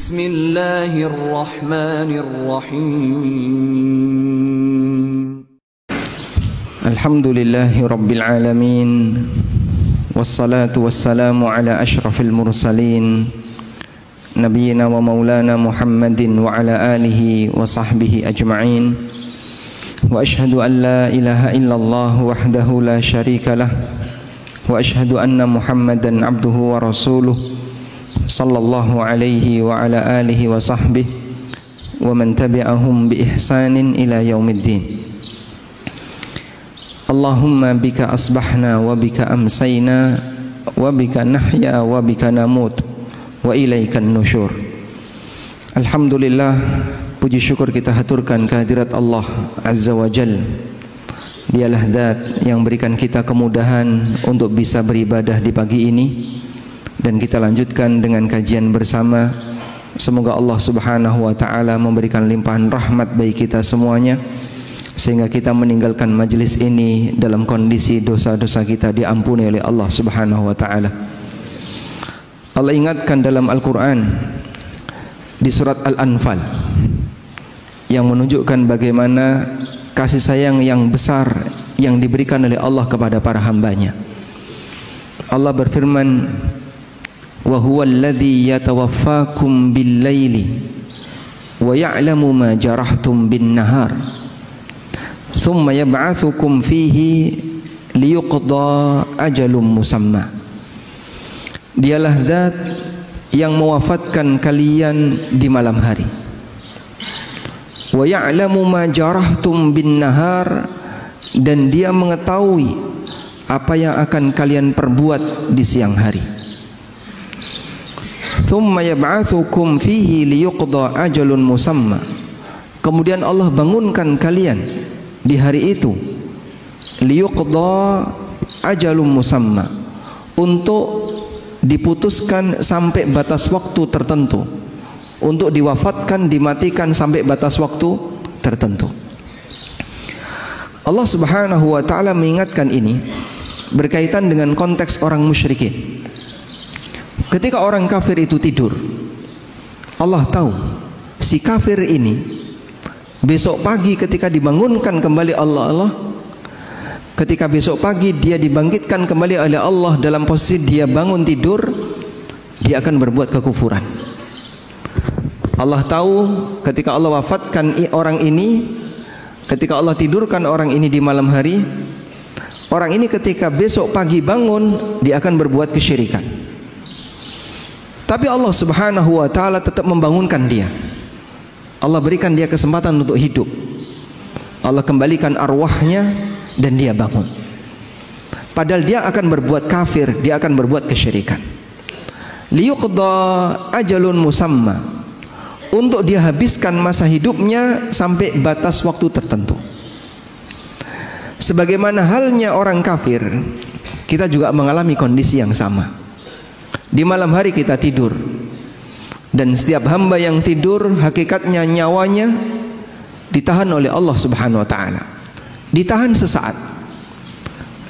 Bismillahirrahmanirrahim. Alhamdulillahi Rabbil Alamin. Wassalatu wassalamu ala ashrafil mursalin Nabiyyina wa maulana Muhammadin wa ala alihi wa sahbihi ajma'in. Wa ashhadu an la ilaha illallah wahdahu la syarika lah. Wa ashhadu anna Muhammadan abduhu wa rasuluh sallallahu alaihi wa ala alihi wa sahbihi wa man tabi'ahum bi ihsanin ila yaumiddin. Allahumma bika asbahna wa bika amsayna wa bika nahya wa bika namut wa ilaikan nusyur. Alhamdulillah, puji syukur kita haturkan kehadirat Allah Azza wa Jal. Dialah zat yang berikan kita kemudahan untuk bisa beribadah di pagi ini, dan kita lanjutkan dengan kajian bersama. Semoga Allah Subhanahu wa taala memberikan limpahan rahmat bagi kita semuanya, sehingga kita meninggalkan majelis ini dalam kondisi dosa-dosa kita diampuni oleh Allah Subhanahu wa taala. Allah ingatkan dalam Al-Qur'an di surat Al-Anfal yang menunjukkan bagaimana kasih sayang yang besar yang diberikan oleh Allah kepada para hambanya. Allah berfirman, "Wa huwal ladzi yatawaffakum bil-laili wa ya'lamu ma jarahtum bin-nahar. Thumma yab'atsukum fihi liyuqda ajalum musamma." Dialah zat yang mewafatkan kalian di malam hari. Wa ya'lamu ma jarahtum bin nahar, dan dia mengetahui apa yang akan kalian perbuat di siang hari. Thumma yab'atsukum fihi liyuqda ajalun musamma. Kemudian Allah bangunkan kalian di hari itu, liyuqda ajalum musamma, untuk diputuskan sampai batas waktu tertentu, untuk diwafatkan, dimatikan sampai batas waktu tertentu. Allah Subhanahu wa taala mengingatkan ini berkaitan dengan konteks orang musyrikin. Ketika orang kafir itu tidur, Allah tahu si kafir ini besok pagi ketika dibangunkan kembali Allah, ketika besok pagi dia dibangkitkan kembali oleh Allah dalam posisi dia bangun tidur, dia akan berbuat kekufuran. Allah tahu ketika Allah wafatkan orang ini, ketika Allah tidurkan orang ini di malam hari, orang ini ketika besok pagi bangun dia akan berbuat kesyirikan. Tapi Allah Subhanahu wa taala tetap membangunkan dia. Allah berikan dia kesempatan untuk hidup. Allah kembalikan arwahnya dan dia bangun. Padahal dia akan berbuat kafir, dia akan berbuat kesyirikan. Liyuqda ajalun musamma, untuk dia habiskan masa hidupnya sampai batas waktu tertentu. Sebagaimana halnya orang kafir, kita juga mengalami kondisi yang sama. Di malam hari kita tidur, dan setiap hamba yang tidur hakikatnya nyawanya ditahan oleh Allah Subhanahu wa taala. Ditahan sesaat.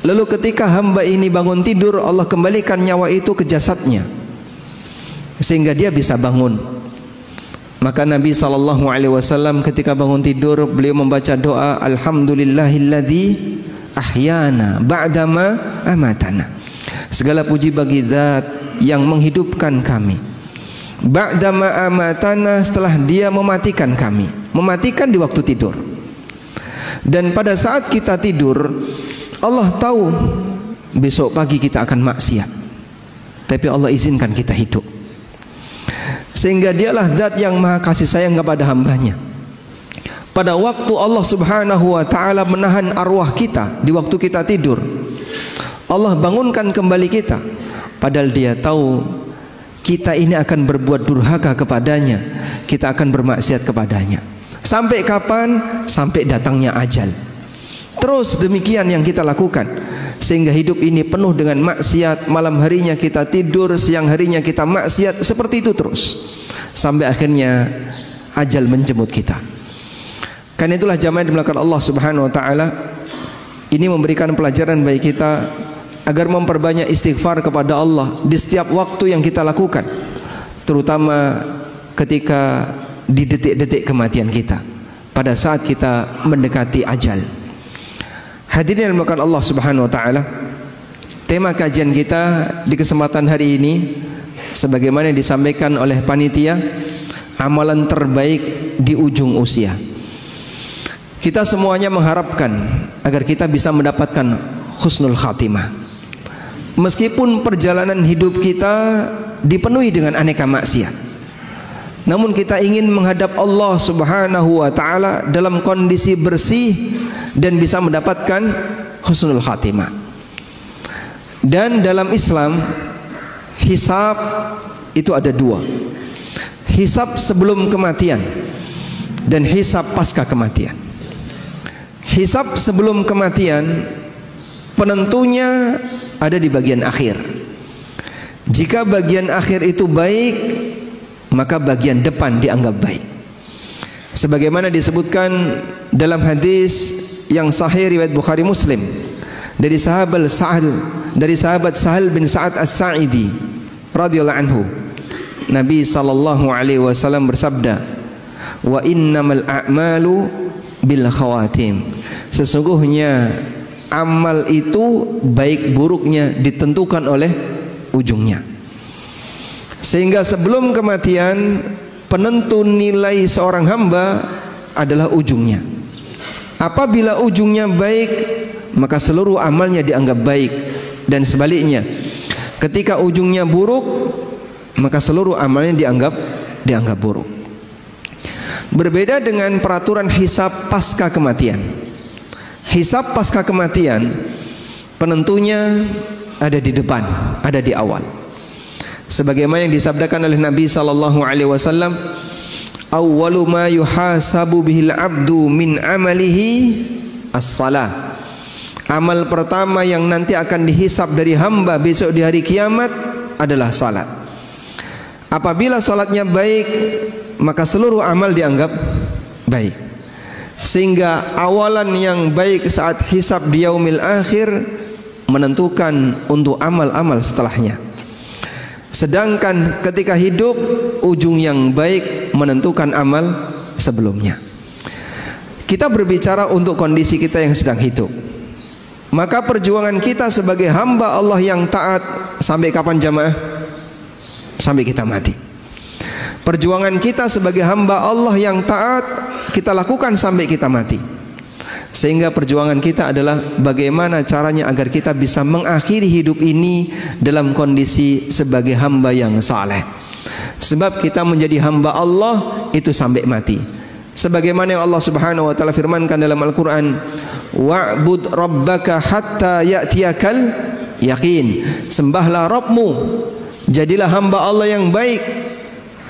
Lalu ketika hamba ini bangun tidur, Allah kembalikan nyawa itu ke jasadnya sehingga dia bisa bangun. Maka Nabi SAW ketika bangun tidur, beliau membaca doa, Alhamdulillahilladzi ahyana ba'dama amatana. Segala puji bagi zat yang menghidupkan kami ba'dama amatana, setelah dia mematikan kami, mematikan di waktu tidur. Dan pada saat kita tidur, Allah tahu besok pagi kita akan maksiat, tapi Allah izinkan kita hidup, sehingga dialah zat yang maha kasih sayang kepada hambanya. Pada waktu Allah Subhanahu wa ta'ala menahan arwah kita di waktu kita tidur, Allah bangunkan kembali kita, padahal dia tahu kita ini akan berbuat durhaka kepadanya, kita akan bermaksiat kepadanya. Sampai kapan? Sampai datangnya ajal. Terus demikian yang kita lakukan, sehingga hidup ini penuh dengan maksiat. Malam harinya kita tidur, siang harinya kita maksiat, seperti itu terus sampai akhirnya ajal menjemput kita. Karena itulah jamaah dimulakan Allah Subhanahu wa taala, ini memberikan pelajaran bagi kita agar memperbanyak istighfar kepada Allah di setiap waktu yang kita lakukan, terutama ketika di detik-detik kematian kita, pada saat kita mendekati ajal. Hadirin yang dimuliakan Allah Subhanahu wa taala, tema kajian kita di kesempatan hari ini sebagaimana yang disampaikan oleh panitia, amalan terbaik di ujung usia. Kita semuanya mengharapkan agar kita bisa mendapatkan husnul khatimah. Meskipun perjalanan hidup kita dipenuhi dengan aneka maksiat, namun kita ingin menghadap Allah Subhanahu wa taala dalam kondisi bersih dan bisa mendapatkan husnul khatimah. Dan dalam Islam, hisab itu ada dua. Hisab sebelum kematian dan hisab pasca kematian. Hisab sebelum kematian penentunya ada di bagian akhir. Jika bagian akhir itu baik, maka bagian depan dianggap baik. Sebagaimana disebutkan dalam hadis yang sahih riwayat Bukhari Muslim dari sahabat Sahal bin Sa'ad As-Sa'idi radhiyallahu anhu, Nabi sallallahu alaihi wasallam bersabda, "Wa innamal a'malu bil khawatim." Sesungguhnya amal itu baik buruknya ditentukan oleh ujungnya. Sehingga sebelum kematian, penentu nilai seorang hamba adalah ujungnya. Apabila ujungnya baik, maka seluruh amalnya dianggap baik, dan sebaliknya, ketika ujungnya buruk, maka seluruh amalnya dianggap buruk. Berbeda dengan peraturan hisab pasca kematian. Hisab pasca kematian penentunya ada di depan, ada di awal. Sebagaimana yang disabdakan oleh Nabi sallallahu alaihi wasallam, "Awwalu ma yuhasabu bihil 'abdu min amalihi as-salah." Amal pertama yang nanti akan dihisab dari hamba besok di hari kiamat adalah salat. Apabila salatnya baik, maka seluruh amal dianggap baik. Sehingga awalan yang baik saat hisab di yaumil akhir menentukan untuk amal-amal setelahnya. Sedangkan ketika hidup, ujung yang baik menentukan amal sebelumnya. Kita berbicara untuk kondisi kita yang sedang hidup. Maka perjuangan kita sebagai hamba Allah yang taat sampai kapan jamaah? Sampai kita mati. Perjuangan kita sebagai hamba Allah yang taat kita lakukan sampai kita mati. Sehingga perjuangan kita adalah bagaimana caranya agar kita bisa mengakhiri hidup ini dalam kondisi sebagai hamba yang saleh. Sebab kita menjadi hamba Allah itu sampai mati. Sebagaimana yang Allah Subhanahu wa taala firmankan dalam Al-Qur'an, "Wa'bud rabbaka hatta ya'tiyakal yaqin." Sembahlah Rabbmu, jadilah hamba Allah yang baik,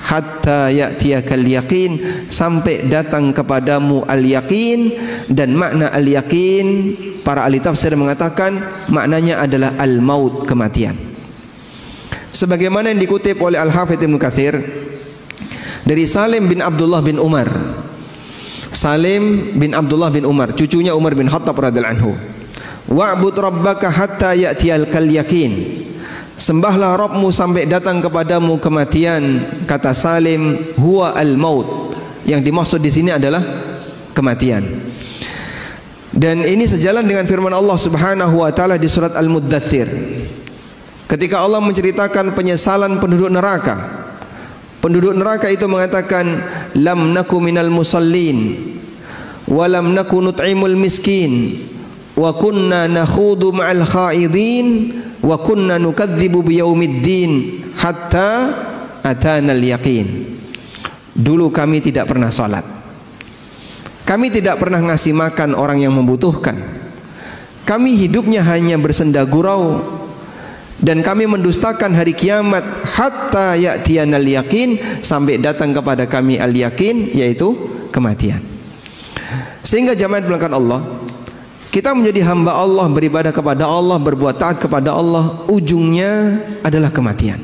hatta ya'tiyakal yaqin, sampai datang kepadamu al-yaqin. Dan makna al-yaqin, para ahli tafsir mengatakan maknanya adalah al-maut, kematian. Sebagaimana yang dikutip oleh Al-Hafidz Ibnu Katsir dari Salim bin Abdullah bin Umar. Salim bin Abdullah bin Umar, cucunya Umar bin Khattab radhiyallahu anhu. "Wa'bud rabbaka hatta ya'tiyakal yaqin." Sembahlah Rabbmu sampai datang kepadamu kematian. Kata Salim, huwa al-maut. Yang dimaksud di sini adalah kematian. Dan ini sejalan dengan firman Allah Subhanahu wa taala di surat Al-Muddatsir. Ketika Allah menceritakan penyesalan penduduk neraka. Penduduk neraka itu mengatakan, "Lam naku minal musallin wa lam naku nut'imul miskin wa kunna nakhudu ma'al khaidin wa kunna nukadzibu biyaumiddin hatta atanal yaqin." Dulu kami tidak pernah salat, kami tidak pernah ngasih makan orang yang membutuhkan, kami hidupnya hanya bersenda gurau, dan kami mendustakan hari kiamat hatta ya'tiyanal yaqin, sampai datang kepada kami al-yaqin, yaitu kematian. Sehingga jamaah belakang Allah, kita menjadi hamba Allah, beribadah kepada Allah, berbuat taat kepada Allah, ujungnya adalah kematian.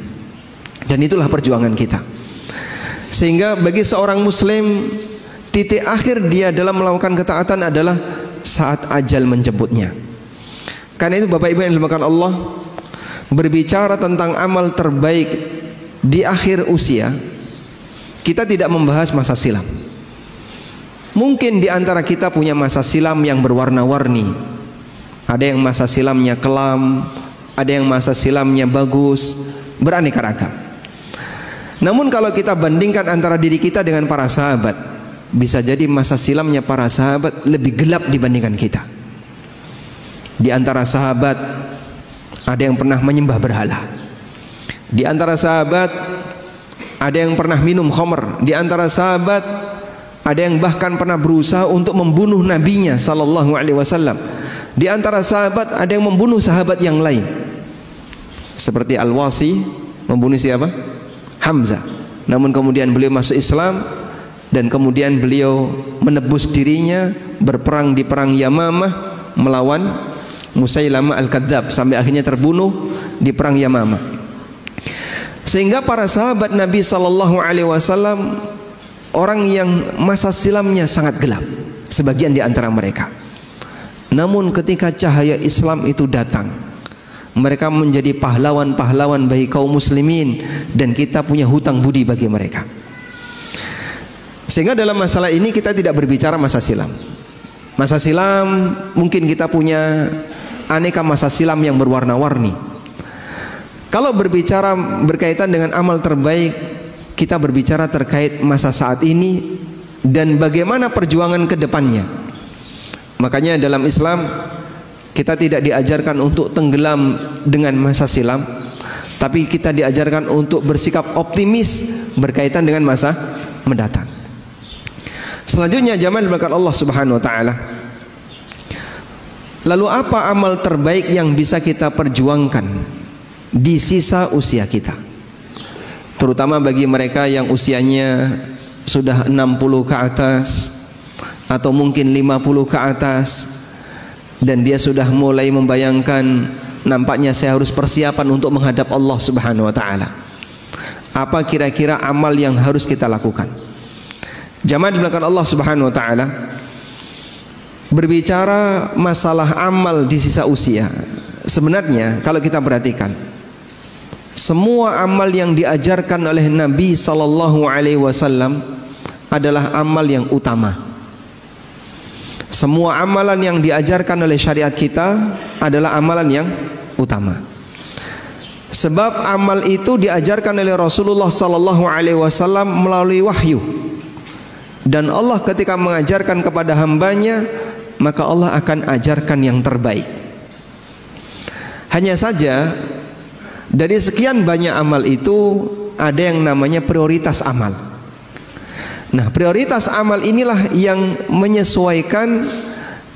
Dan itulah perjuangan kita. Sehingga bagi seorang muslim, titik akhir dia dalam melakukan ketaatan adalah saat ajal menjemputnya. Karena itu Bapak Ibu yang dimuliakan Allah, berbicara tentang amal terbaik di akhir usia, kita tidak membahas masa silam. Mungkin di antara kita punya masa silam yang berwarna-warni. Ada yang masa silamnya kelam, ada yang masa silamnya bagus, beraneka ragam. Namun kalau kita bandingkan antara diri kita dengan para sahabat, bisa jadi masa silamnya para sahabat lebih gelap dibandingkan kita. Di antara sahabat ada yang pernah menyembah berhala. Di antara sahabat ada yang pernah minum khamr. Di antara sahabat ada yang bahkan pernah berusaha untuk membunuh nabinya sallallahu alaihi wasallam. Di antara sahabat ada yang membunuh sahabat yang lain. Seperti Al-Wasi membunuh siapa? Hamzah. Namun kemudian beliau masuk Islam dan kemudian beliau menebus dirinya berperang di perang Yamamah melawan Musailamah Al-Kadzab sampai akhirnya terbunuh di perang Yamamah. Sehingga para sahabat Nabi sallallahu alaihi wasallam orang yang masa silamnya sangat gelap, sebagian di antara mereka. Namun ketika cahaya Islam itu datang, mereka menjadi pahlawan-pahlawan bagi kaum muslimin, dan kita punya hutang budi bagi mereka. Sehingga dalam masalah ini kita tidak berbicara masa silam. Masa silam mungkin kita punya aneka masa silam yang berwarna-warni. Kalau berbicara berkaitan dengan amal terbaik, kita berbicara terkait masa saat ini dan bagaimana perjuangan ke depannya. Makanya dalam Islam kita tidak diajarkan untuk tenggelam dengan masa silam, tapi kita diajarkan untuk bersikap optimis berkaitan dengan masa mendatang. Selanjutnya jamaah berkat Allah Subhanahu wa taala. Lalu apa amal terbaik yang bisa kita perjuangkan di sisa usia kita? Terutama bagi mereka yang usianya sudah 60 ke atas atau mungkin 50 ke atas, dan dia sudah mulai membayangkan, nampaknya saya harus persiapan untuk menghadap Allah Subhanahu wa taala. Apa kira-kira amal yang harus kita lakukan? Jamaah di belakang Allah Subhanahu wa taala, berbicara masalah amal di sisa usia, sebenarnya kalau kita perhatikan, semua amal yang diajarkan oleh Nabi sallallahu alaihi wasallam adalah amal yang utama. Semua amalan yang diajarkan oleh syariat kita adalah amalan yang utama. Sebab amal itu diajarkan oleh Rasulullah sallallahu alaihi wasallam melalui wahyu. Dan Allah ketika mengajarkan kepada hambanya, maka Allah akan ajarkan yang terbaik. Hanya saja dari sekian banyak amal itu ada yang namanya prioritas amal. Nah, prioritas amal inilah yang menyesuaikan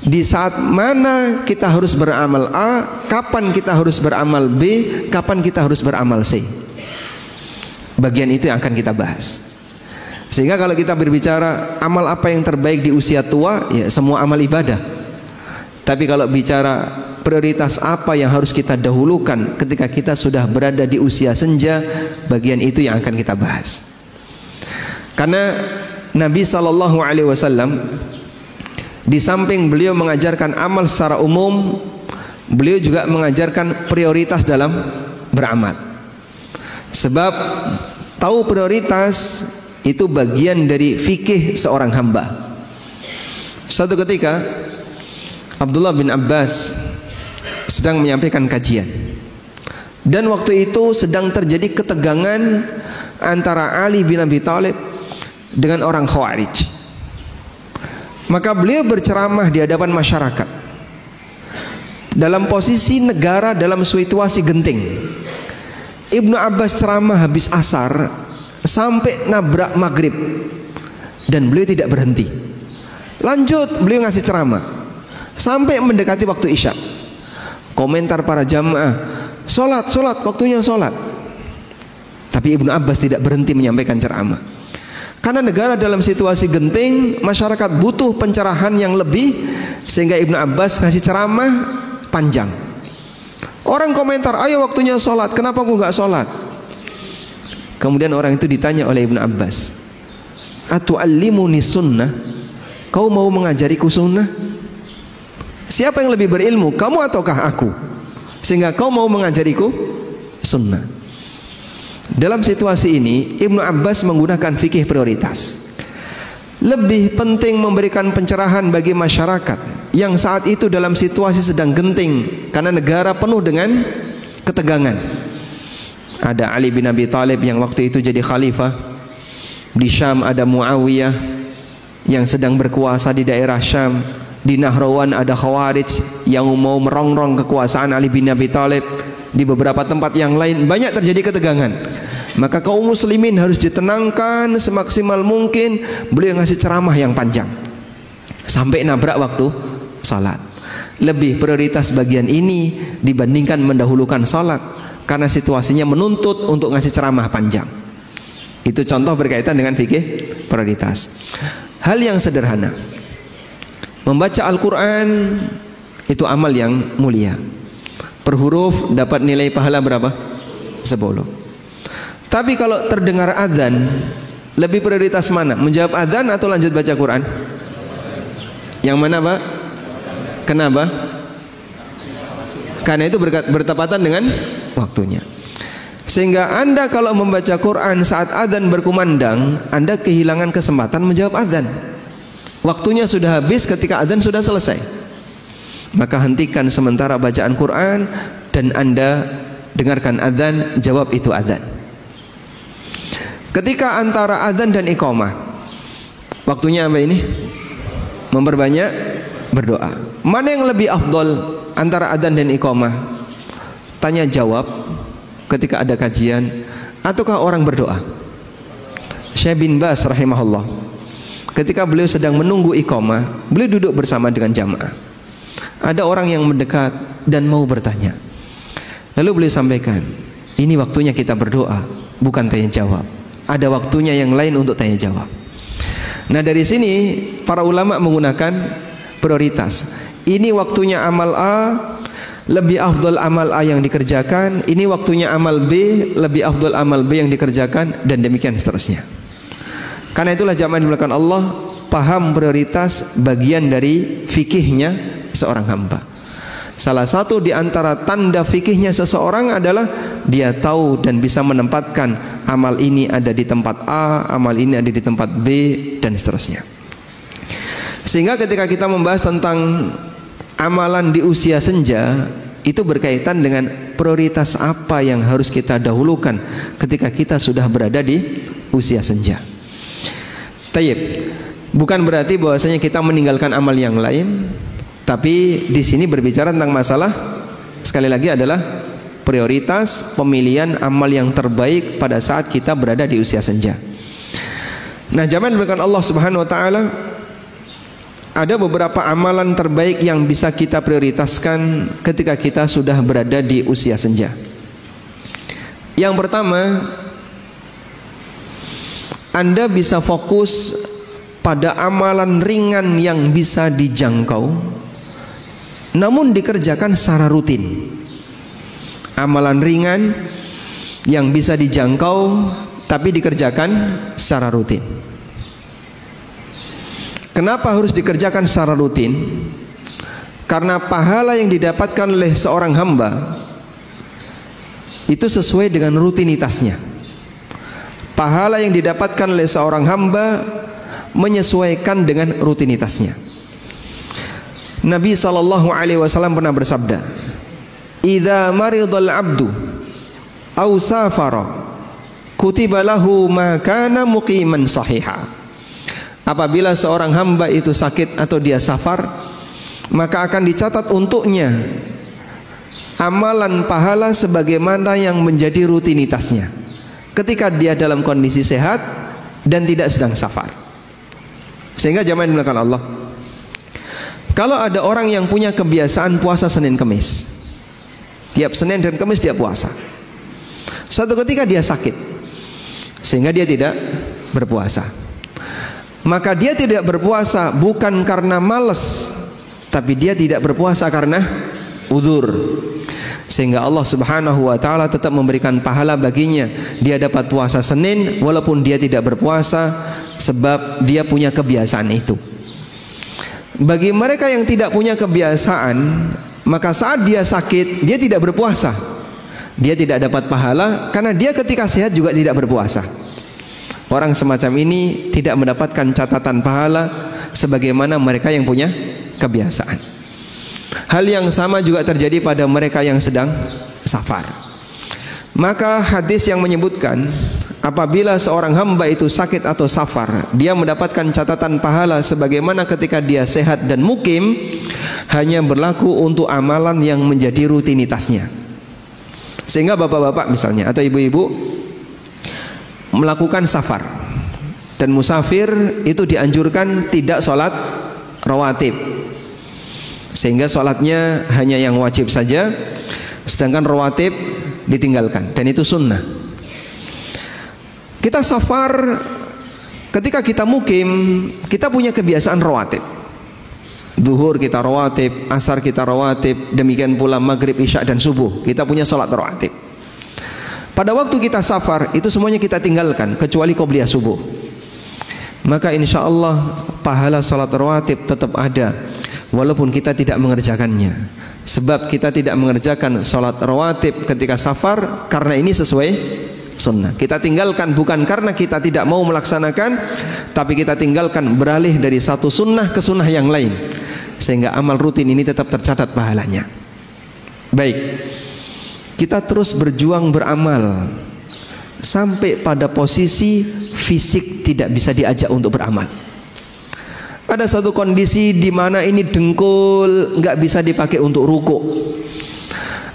di saat mana kita harus beramal A, kapan kita harus beramal B, kapan kita harus beramal C. Bagian itu yang akan kita bahas. Sehingga kalau kita berbicara amal apa yang terbaik di usia tua, ya semua amal ibadah. Tapi kalau bicara prioritas apa yang harus kita dahulukan ketika kita sudah berada di usia senja, bagian itu yang akan kita bahas. Karena Nabi sallallahu alaihi wasallam di samping beliau mengajarkan amal secara umum, beliau juga mengajarkan prioritas dalam beramal. Sebab tahu prioritas itu bagian dari fikih seorang hamba. Suatu ketika Abdullah bin Abbas sedang menyampaikan kajian, dan waktu itu sedang terjadi ketegangan antara Ali bin Abi Thalib dengan orang Khawarij. Maka beliau berceramah di hadapan masyarakat dalam posisi negara dalam situasi genting. Ibnu Abbas ceramah habis asar sampai nabrak maghrib, dan beliau tidak berhenti. Lanjut beliau ngasih ceramah sampai mendekati waktu isya. Komentar para jamaah, sholat, sholat, waktunya sholat. Tapi Ibnu Abbas tidak berhenti menyampaikan ceramah. Karena negara dalam situasi genting, masyarakat butuh pencerahan yang lebih, sehingga Ibnu Abbas ngasih ceramah panjang. Orang komentar, ayo waktunya sholat, kenapa aku nggak sholat? Kemudian orang itu ditanya oleh Ibnu Abbas, atu'allimuni sunnah? Kau mau mengajariku sunnah? Siapa yang lebih berilmu, kamu ataukah aku? Sehingga kau mau mengajariku sunnah. Dalam situasi ini Ibnu Abbas menggunakan fikih prioritas. Lebih penting memberikan pencerahan bagi masyarakat yang saat itu dalam situasi sedang genting karena negara penuh dengan ketegangan. Ada Ali bin Abi Thalib yang waktu itu jadi khalifah. Di Syam ada Muawiyah yang sedang berkuasa di daerah Syam. Di Nahrawan ada Khawarij yang mau merongrong kekuasaan Ali bin Abi Thalib. Di beberapa tempat yang lain banyak terjadi ketegangan. Maka kaum muslimin harus ditenangkan semaksimal mungkin. Beliau ngasih ceramah yang panjang sampai nabrak waktu salat. Lebih prioritas bagian ini dibandingkan mendahulukan salat karena situasinya menuntut untuk ngasih ceramah panjang. Itu contoh berkaitan dengan fikih prioritas. Hal yang sederhana, membaca Al-Quran itu amal yang mulia. Per huruf dapat nilai pahala berapa? 10. Tapi kalau terdengar azan, lebih prioritas mana? Menjawab azan atau lanjut baca Quran? Yang mana, Pak? Kenapa? Karena itu bertepatan dengan waktunya. Sehingga Anda kalau membaca Quran saat azan berkumandang, Anda kehilangan kesempatan menjawab azan. Waktunya sudah habis ketika azan sudah selesai. Maka hentikan sementara bacaan Quran dan Anda dengarkan azan, jawab itu azan. Ketika antara azan dan iqamah, waktunya apa ini? Memperbanyak berdoa. Mana yang lebih afdol antara azan dan iqamah? Tanya jawab ketika ada kajian ataukah orang berdoa? Syekh bin Baz rahimahullah, ketika beliau sedang menunggu iqamah, beliau duduk bersama dengan jamaah. Ada orang yang mendekat dan mau bertanya. Lalu beliau sampaikan, ini waktunya kita berdoa, bukan tanya jawab. Ada waktunya yang lain untuk tanya jawab. Nah, dari sini para ulama menggunakan prioritas. Ini waktunya amal A, lebih afdal amal A yang dikerjakan. Ini waktunya amal B, lebih afdal amal B yang dikerjakan, dan demikian seterusnya. Karena itulah jamaah dimulakan Allah, paham prioritas bagian dari fikihnya seorang hamba. Salah satu di antara tanda fikihnya seseorang adalah dia tahu dan bisa menempatkan amal ini ada di tempat A, amal ini ada di tempat B, dan seterusnya. Sehingga ketika kita membahas tentang amalan di usia senja, itu berkaitan dengan prioritas apa yang harus kita dahulukan ketika kita sudah berada di usia senja. Tayyib, bukan berarti bahwasanya kita meninggalkan amal yang lain. Tapi di sini berbicara tentang masalah, sekali lagi, adalah prioritas pemilihan amal yang terbaik pada saat kita berada di usia senja. Nah, jamaah diberikan Allah Subhanahu wa taala, ada beberapa amalan terbaik yang bisa kita prioritaskan ketika kita sudah berada di usia senja. Yang pertama, Anda bisa fokus pada amalan ringan yang bisa dijangkau namun dikerjakan secara rutin. Amalan ringan yang bisa dijangkau tapi dikerjakan secara rutin. Kenapa harus dikerjakan secara rutin? Karena pahala yang didapatkan oleh seorang hamba itu sesuai dengan rutinitasnya. Pahala yang didapatkan oleh seorang hamba menyesuaikan dengan rutinitasnya. Nabi SAW pernah bersabda, "Idza maridal 'abdu aw safara kutiba lahu ma kana muqiman sahiha." Apabila seorang hamba itu sakit atau dia safar, maka akan dicatat untuknya amalan pahala sebagaimana yang menjadi rutinitasnya ketika dia dalam kondisi sehat dan tidak sedang safar. Sehingga jamaah dimulakan Allah, kalau ada orang yang punya kebiasaan puasa Senin Kemis, tiap Senin dan Kemis dia puasa, suatu ketika dia sakit sehingga dia tidak berpuasa, maka dia tidak berpuasa bukan karena malas, tapi dia tidak berpuasa karena uzur. Sehingga Allah Subhanahu wa taala tetap memberikan pahala baginya. Dia dapat puasa Senin walaupun dia tidak berpuasa, sebab dia punya kebiasaan itu. Bagi mereka yang tidak punya kebiasaan, maka saat dia sakit dia tidak berpuasa, Dia tidak dapat pahala karena dia ketika sehat juga tidak berpuasa. Orang semacam ini tidak mendapatkan catatan pahala sebagaimana mereka yang punya kebiasaan. Hal yang sama juga terjadi pada mereka yang sedang safar. Maka hadis yang menyebutkan apabila seorang hamba itu sakit atau safar, dia mendapatkan catatan pahala sebagaimana ketika dia sehat dan mukim, hanya berlaku untuk amalan yang menjadi rutinitasnya. Sehingga bapak-bapak misalnya atau ibu-ibu melakukan safar, dan musafir itu dianjurkan tidak sholat rawatib, sehingga sholatnya hanya yang wajib saja, sedangkan rawatib ditinggalkan, dan itu sunnah. Kita safar, ketika kita mukim, kita punya kebiasaan rawatib. Duhur kita rawatib, asar kita rawatib, demikian pula maghrib, isya dan subuh kita punya sholat rawatib. Pada waktu kita safar itu semuanya kita tinggalkan kecuali qobliyah subuh. Maka insya Allah pahala sholat rawatib tetap ada walaupun kita tidak mengerjakannya. Sebab kita tidak mengerjakan sholat rawatib ketika safar karena ini sesuai sunnah. Kita tinggalkan bukan karena kita tidak mau melaksanakan, tapi kita tinggalkan beralih dari satu sunnah ke sunnah yang lain, sehingga amal rutin ini tetap tercatat pahalanya. Baik, kita terus berjuang beramal sampai pada posisi fisik tidak bisa diajak untuk beramal. Ada satu kondisi di mana ini dengkul nggak bisa dipakai untuk ruku.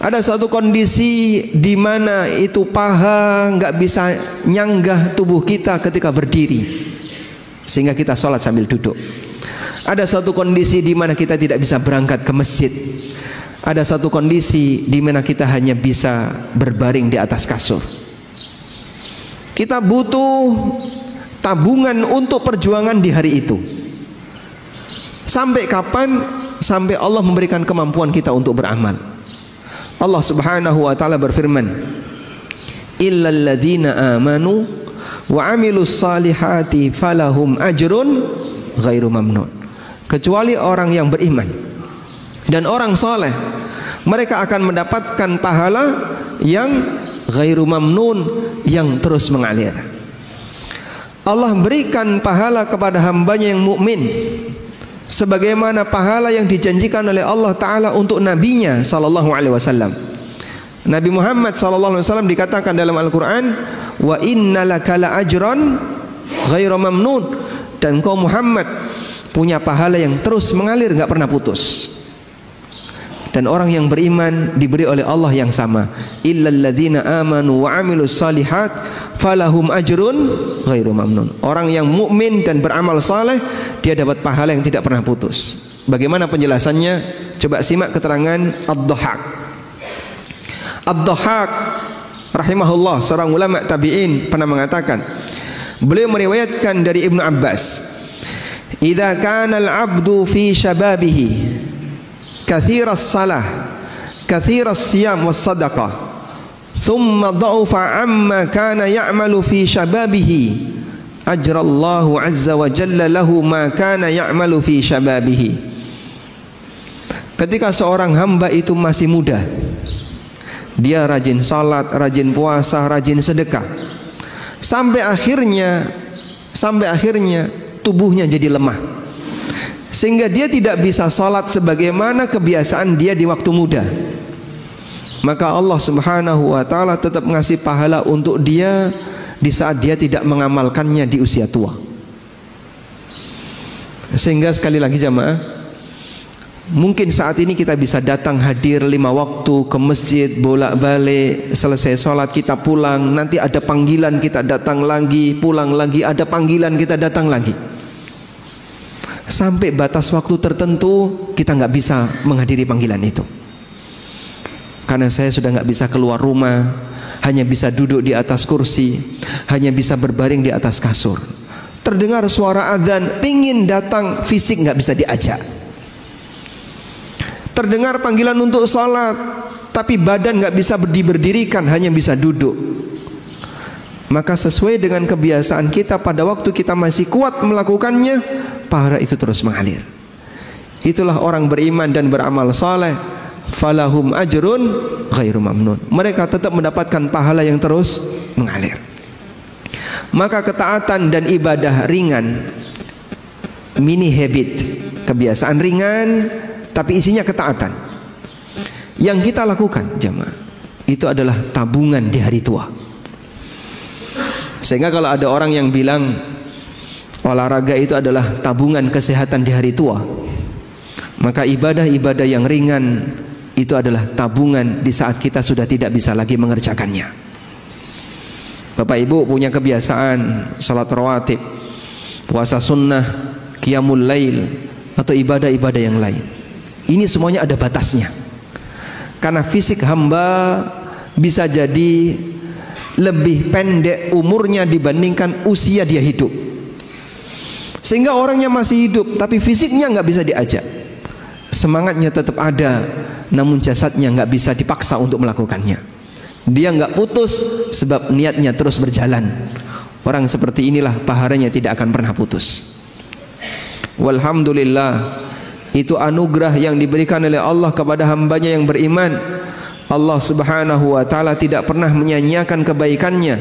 Ada satu kondisi di mana itu paha nggak bisa nyanggah tubuh kita ketika berdiri, sehingga kita sholat sambil duduk. Ada satu kondisi di mana kita tidak bisa berangkat ke masjid. Ada satu kondisi di mana kita hanya bisa berbaring di atas kasur. Kita butuh tabungan untuk perjuangan di hari itu. Sampai kapan? Sampai Allah memberikan kemampuan kita untuk beramal. Allah Subhanahu wa taala berfirman, "Illal ladzina amanu wa 'amilus salihati falahum ajrun ghairu mamnun." Kecuali orang yang beriman dan orang soleh, mereka akan mendapatkan pahala yang ghairu mamnun, yang terus mengalir. Allah berikan pahala kepada hambanya yang mukmin sebagaimana pahala yang dijanjikan oleh Allah Ta'ala untuk nabinya sallallahu alaihi wasallam. Nabi Muhammad sallallahu alaihi wasallam dikatakan dalam Al-Quran, wa inna laka la ajran ghairu mamnun, dan kau Muhammad punya pahala yang terus mengalir, gak pernah putus. Dan orang yang beriman diberi oleh Allah yang sama, illal ladzina amanu wa 'amilus salihat falahum ajrun ghairu mamnun. Orang yang mukmin dan beramal saleh, dia dapat pahala yang tidak pernah putus. Bagaimana penjelasannya? Coba simak keterangan Ad-Dhahhak. Ad-Dhahhak rahimahullah, seorang ulama tabi'in, pernah mengatakan, beliau meriwayatkan dari Ibnu Abbas, idza kana al-'abdu fi shababihi kathiras salah, kathiras siyam was sadaqah, thumma dha'ufa amma kana ya'malu fi shababihi, ajrallahu azza wa jalla lahu ma kana ya'malu fi shababihi. Ketika seorang hamba itu masih muda, dia rajin salat, rajin puasa, rajin sedekah, sampai akhirnya tubuhnya jadi lemah, sehingga dia tidak bisa salat sebagaimana kebiasaan dia di waktu muda. Maka Allah Subhanahu wa ta'ala tetap ngasih pahala untuk dia di saat dia tidak mengamalkannya di usia tua. Sehingga sekali lagi jamaah, mungkin saat ini kita bisa datang hadir 5 waktu ke masjid, bolak-balik, selesai sholat kita pulang, nanti ada panggilan kita datang lagi, pulang lagi, ada panggilan kita datang lagi. Sampai batas waktu tertentu kita nggak bisa menghadiri panggilan itu. Karena saya sudah nggak bisa keluar rumah, hanya bisa duduk di atas kursi, hanya bisa berbaring di atas kasur. Terdengar suara azan, pingin datang, fisik nggak bisa diajak. Terdengar panggilan untuk sholat, tapi badan nggak bisa berdirikan, hanya bisa duduk. Maka sesuai dengan kebiasaan kita, pada waktu kita masih kuat melakukannya, pahala itu terus mengalir. Itulah orang beriman dan beramal saleh, falahum ajrun ghairu mamnun. Mereka tetap mendapatkan pahala yang terus mengalir. Maka ketaatan dan ibadah ringan, mini habit, kebiasaan ringan tapi isinya ketaatan, yang kita lakukan jamaah, itu adalah tabungan di hari tua. Sehingga kalau ada orang yang bilang olahraga itu adalah tabungan kesehatan di hari tua, maka ibadah-ibadah yang ringan itu adalah tabungan di saat kita sudah tidak bisa lagi mengerjakannya. Bapak Ibu punya kebiasaan salat rawatib, puasa sunnah, qiyamul lail, atau ibadah-ibadah yang lain. Ini semuanya ada batasnya. Karena fisik hamba bisa jadi lebih pendek umurnya dibandingkan usia dia hidup. Sehingga orangnya masih hidup tapi fisiknya nggak bisa diajak. Semangatnya tetap ada, namun jasadnya nggak bisa dipaksa untuk melakukannya. Dia nggak putus sebab niatnya terus berjalan. Orang seperti inilah pahalanya tidak akan pernah putus. Walhamdulillah, itu anugerah yang diberikan oleh Allah kepada hambanya yang beriman. Allah subhanahu wa ta'ala tidak pernah menyanyiakan kebaikannya.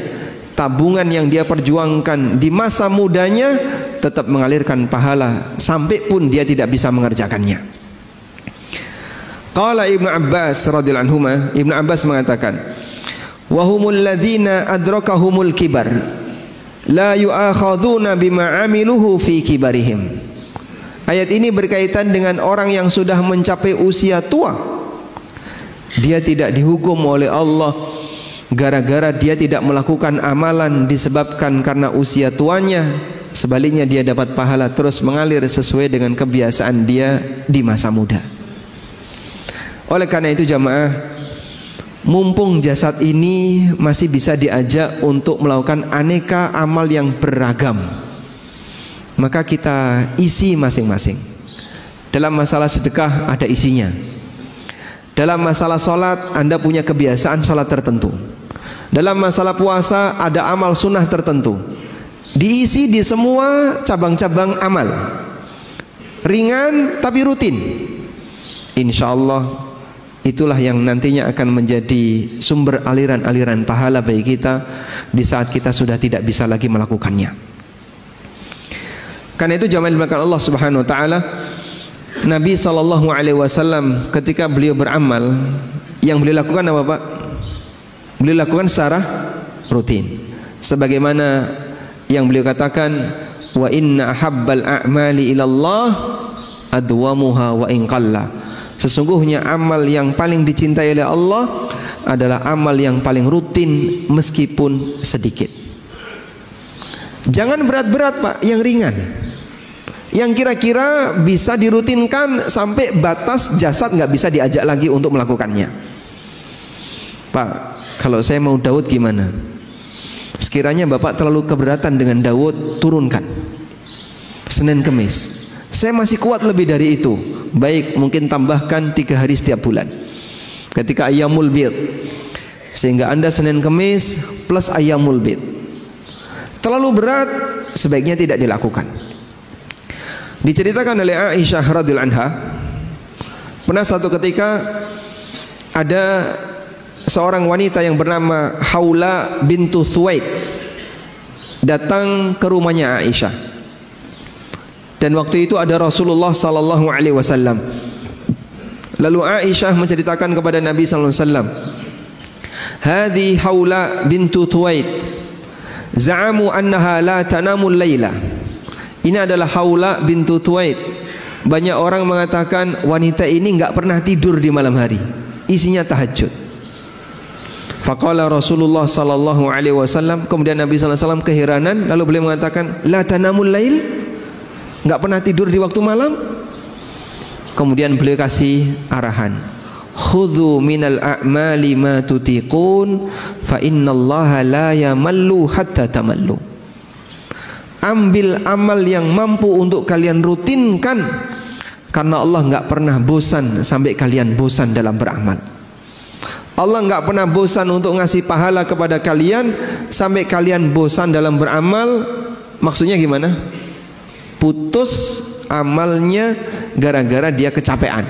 Tabungan yang dia perjuangkan di masa mudanya tetap mengalirkan pahala sampai pun dia tidak bisa mengerjakannya. Qala Ibnu Abbas radhiyallahu anhu, Ibnu Abbas mengatakan, wa humul ladzina adrakahumul kibar la yu'akhadzuna bima amiluhu fi kibarihim. Ayat ini berkaitan dengan orang yang sudah mencapai usia tua. Dia tidak dihukum oleh Allah gara-gara dia tidak melakukan amalan disebabkan karena usia tuanya. Sebaliknya dia dapat pahala terus mengalir sesuai dengan kebiasaan dia di masa muda. Oleh karena itu jamaah, mumpung jasad ini masih bisa diajak untuk melakukan aneka amal yang beragam, maka kita isi masing-masing. Dalam masalah sedekah ada isinya. Dalam masalah sholat Anda punya kebiasaan sholat tertentu. Dalam masalah puasa ada amal sunnah tertentu. Diisi di semua cabang-cabang amal. Ringan tapi rutin. Insya Allah itulah yang nantinya akan menjadi sumber aliran-aliran pahala bagi kita di saat kita sudah tidak bisa lagi melakukannya. Karena itu jamaah dimuliakan Allah Subhanahu wa taala, Nabi SAW ketika beliau beramal, yang beliau lakukan apa Pak? Beliau lakukan secara rutin. Sebagaimana yang beliau katakan, wa inna ahabbal a'mali ilallah adwamuha wa in qalla. Sesungguhnya amal yang paling dicintai oleh Allah adalah amal yang paling rutin meskipun sedikit. Jangan berat-berat Pak, yang ringan, yang kira-kira bisa dirutinkan sampai batas jasad nggak bisa diajak lagi untuk melakukannya. Pak, kalau saya mau Daud gimana? Sekiranya Bapak terlalu keberatan dengan Daud, turunkan Senin Kemis. Saya masih kuat lebih dari itu. Baik, mungkin tambahkan 3 hari setiap bulan ketika Ayyamul Bid, sehingga Anda Senin Kemis plus Ayyamul Bid. Terlalu berat, sebaiknya tidak dilakukan. Diceritakan oleh Aisyah radhiyallahu anha, pernah suatu ketika ada seorang wanita yang bernama Haula bintu Thuwaid datang ke rumahnya Aisyah. Dan waktu itu ada Rasulullah sallallahu alaihi wasallam. Lalu Aisyah menceritakan kepada Nabi sallallahu alaihi wasallam, "Hadhi Haula bintu Thuwaid, za'amu annaha la tanamul laila." Ini adalah Haula bintu Thuwaid. Banyak orang mengatakan wanita ini enggak pernah tidur di malam hari, isinya tahajud. Faqala Rasulullah sallallahu alaihi wasallam, kemudian Nabi sallallahu alaihi wasallam keheranan, lalu beliau mengatakan, "La tanamul lail?" Enggak pernah tidur di waktu malam? Kemudian beliau kasih arahan, khudhu minal a'mali ma tutiqun fa innallaha la yamallu hatta tamallu. Ambil amal yang mampu untuk kalian rutinkan, karena Allah enggak pernah bosan sampai kalian bosan dalam beramal. Allah enggak pernah bosan untuk ngasih pahala kepada kalian sampai kalian bosan dalam beramal. Maksudnya gimana? Putus amalnya gara-gara dia kecapean.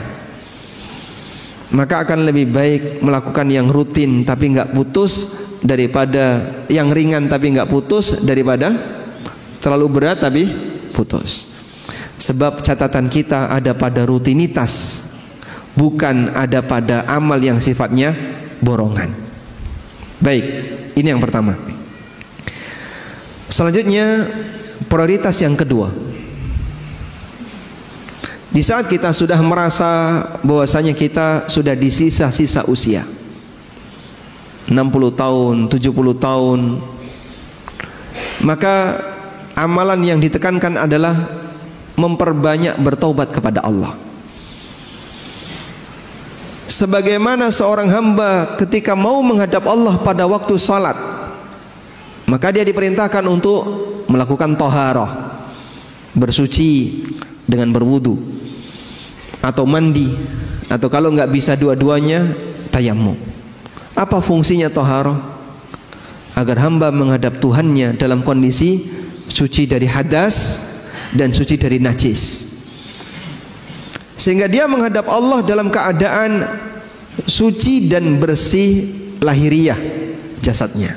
maka akan lebih baik melakukan yang rutin tapi nggak putus daripada yang ringan tapi nggak putus daripada terlalu berat tapi putus. Sebab catatan kita ada pada rutinitas, bukan ada pada amal yang sifatnya borongan. Baik, ini yang pertama. Selanjutnya, prioritas yang kedua. Di saat kita sudah merasa bahwasanya kita sudah di sisa-sisa usia 60 tahun, 70 tahun, maka amalan yang ditekankan adalah memperbanyak bertaubat kepada Allah. Sebagaimana seorang hamba ketika mau menghadap Allah pada waktu salat, maka dia diperintahkan untuk melakukan taharah, bersuci dengan berwudu atau mandi, atau kalau nggak bisa dua-duanya, tayammum. Apa fungsinya taharah? Agar hamba menghadap Tuhannya dalam kondisi suci dari hadas dan suci dari najis, sehingga dia menghadap Allah dalam keadaan suci dan bersih lahiriah jasadnya,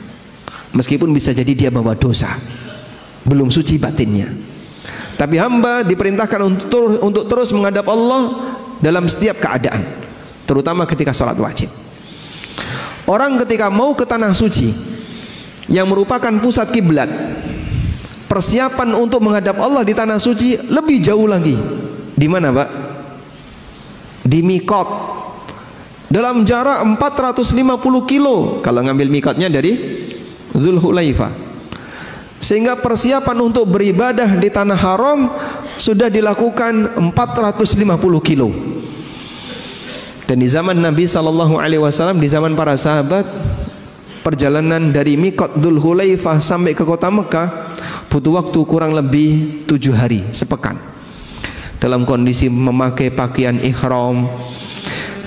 meskipun bisa jadi dia bawa dosa, belum suci batinnya. Tapi hamba diperintahkan untuk terus menghadap Allah dalam setiap keadaan, terutama ketika sholat wajib. Orang ketika mau ke tanah suci yang merupakan pusat kiblat, persiapan untuk menghadap Allah di tanah suci lebih jauh lagi. Di mana, Pak? Di mikot, dalam jarak 450 kilo kalau ngambil mikotnya dari Dzulhulaifah. Sehingga persiapan untuk beribadah di tanah haram sudah dilakukan 450 kilo. Dan di zaman Nabi SAW, di zaman para sahabat, perjalanan dari mikot Dzulhulaifah sampai ke kota Mekah butuh waktu kurang lebih 7 hari, sepekan. Dalam kondisi memakai pakaian ihram,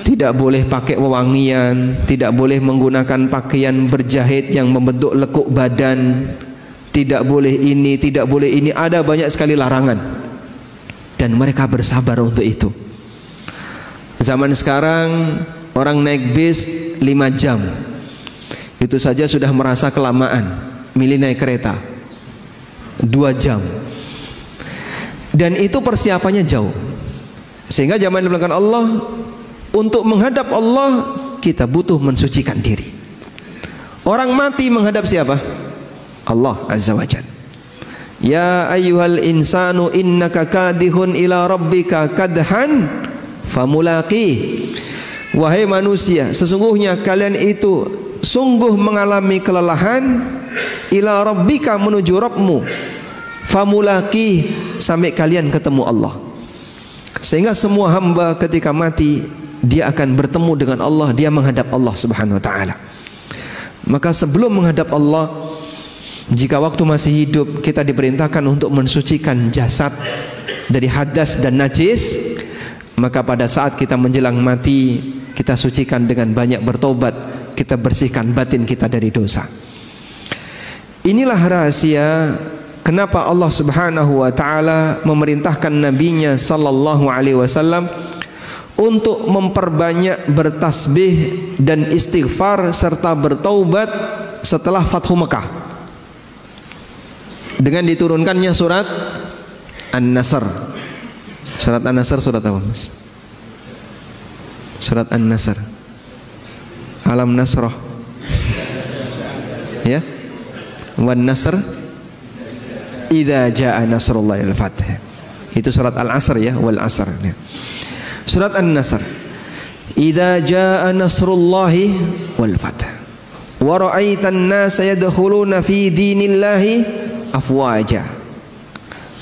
tidak boleh pakai wewangian, tidak boleh menggunakan pakaian berjahit yang membentuk lekuk badan, tidak boleh ini, tidak boleh ini, ada banyak sekali larangan. Dan mereka bersabar untuk itu. Zaman sekarang orang naik bis 5 jam, itu saja sudah merasa kelamaan. Milih naik kereta 2 jam, dan itu persiapannya jauh. Sehingga zaman dibilangkan Allah, untuk menghadap Allah kita butuh mensucikan diri. Orang mati menghadap siapa? Allah Azza wa Jalla. Ya ayyuhal insanu innaka kadihun ila rabbika kadhan famulaqih. Wahai manusia, sesungguhnya kalian itu sungguh mengalami kelelahan ila rabbika, menuju Rabbmu, famulaqih, sampai kalian ketemu Allah. Sehingga semua hamba ketika mati dia akan bertemu dengan Allah, dia menghadap Allah Subhanahu wa taala. Maka sebelum menghadap Allah, jika waktu masih hidup, kita diperintahkan untuk mensucikan jasad dari hadas dan najis. Maka pada saat kita menjelang mati, kita sucikan dengan banyak bertobat, kita bersihkan batin kita dari dosa. Inilah rahasia kenapa Allah Subhanahu wa taala memerintahkan nabinya sallallahu alaihi wasallam untuk memperbanyak bertasbih dan istighfar serta bertaubat setelah Fathu Mekah, dengan diturunkannya surat An-Nasr. Surat An-Nasr surat apa, Mas? Surat An-Nasr. Alam Nasrah. Ya. Wan Nasr idza jaa nasrullahi wal fath. Itu surat Al-Asr ya, wal Asr ya. Surat An-Nasr. Idza jaa nasrullahi wal fath. Wa ra'aitan nasa yadkhuluna fi dinillahi afwaja.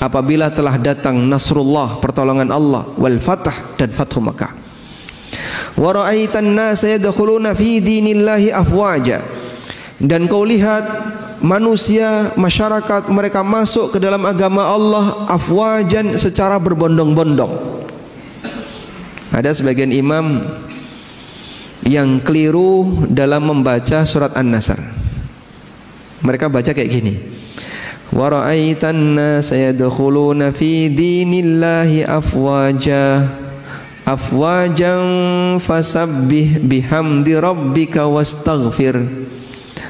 Apabila telah datang nasrullah, pertolongan Allah, wal fath, dan fathu Makkah. Wa ra'aitan nasa yadkhuluna fi dinillahi afwaja. Dan kau lihat manusia, masyarakat, mereka masuk ke dalam agama Allah afwajan, secara berbondong-bondong. Ada sebagian imam yang keliru dalam membaca surat An-Nasr. Mereka baca kayak gini: wa ra'aitan nasa yadkhuluna fi dinillahi afwaja. afwajan fasabbih bihamdi rabbika wastaghfir.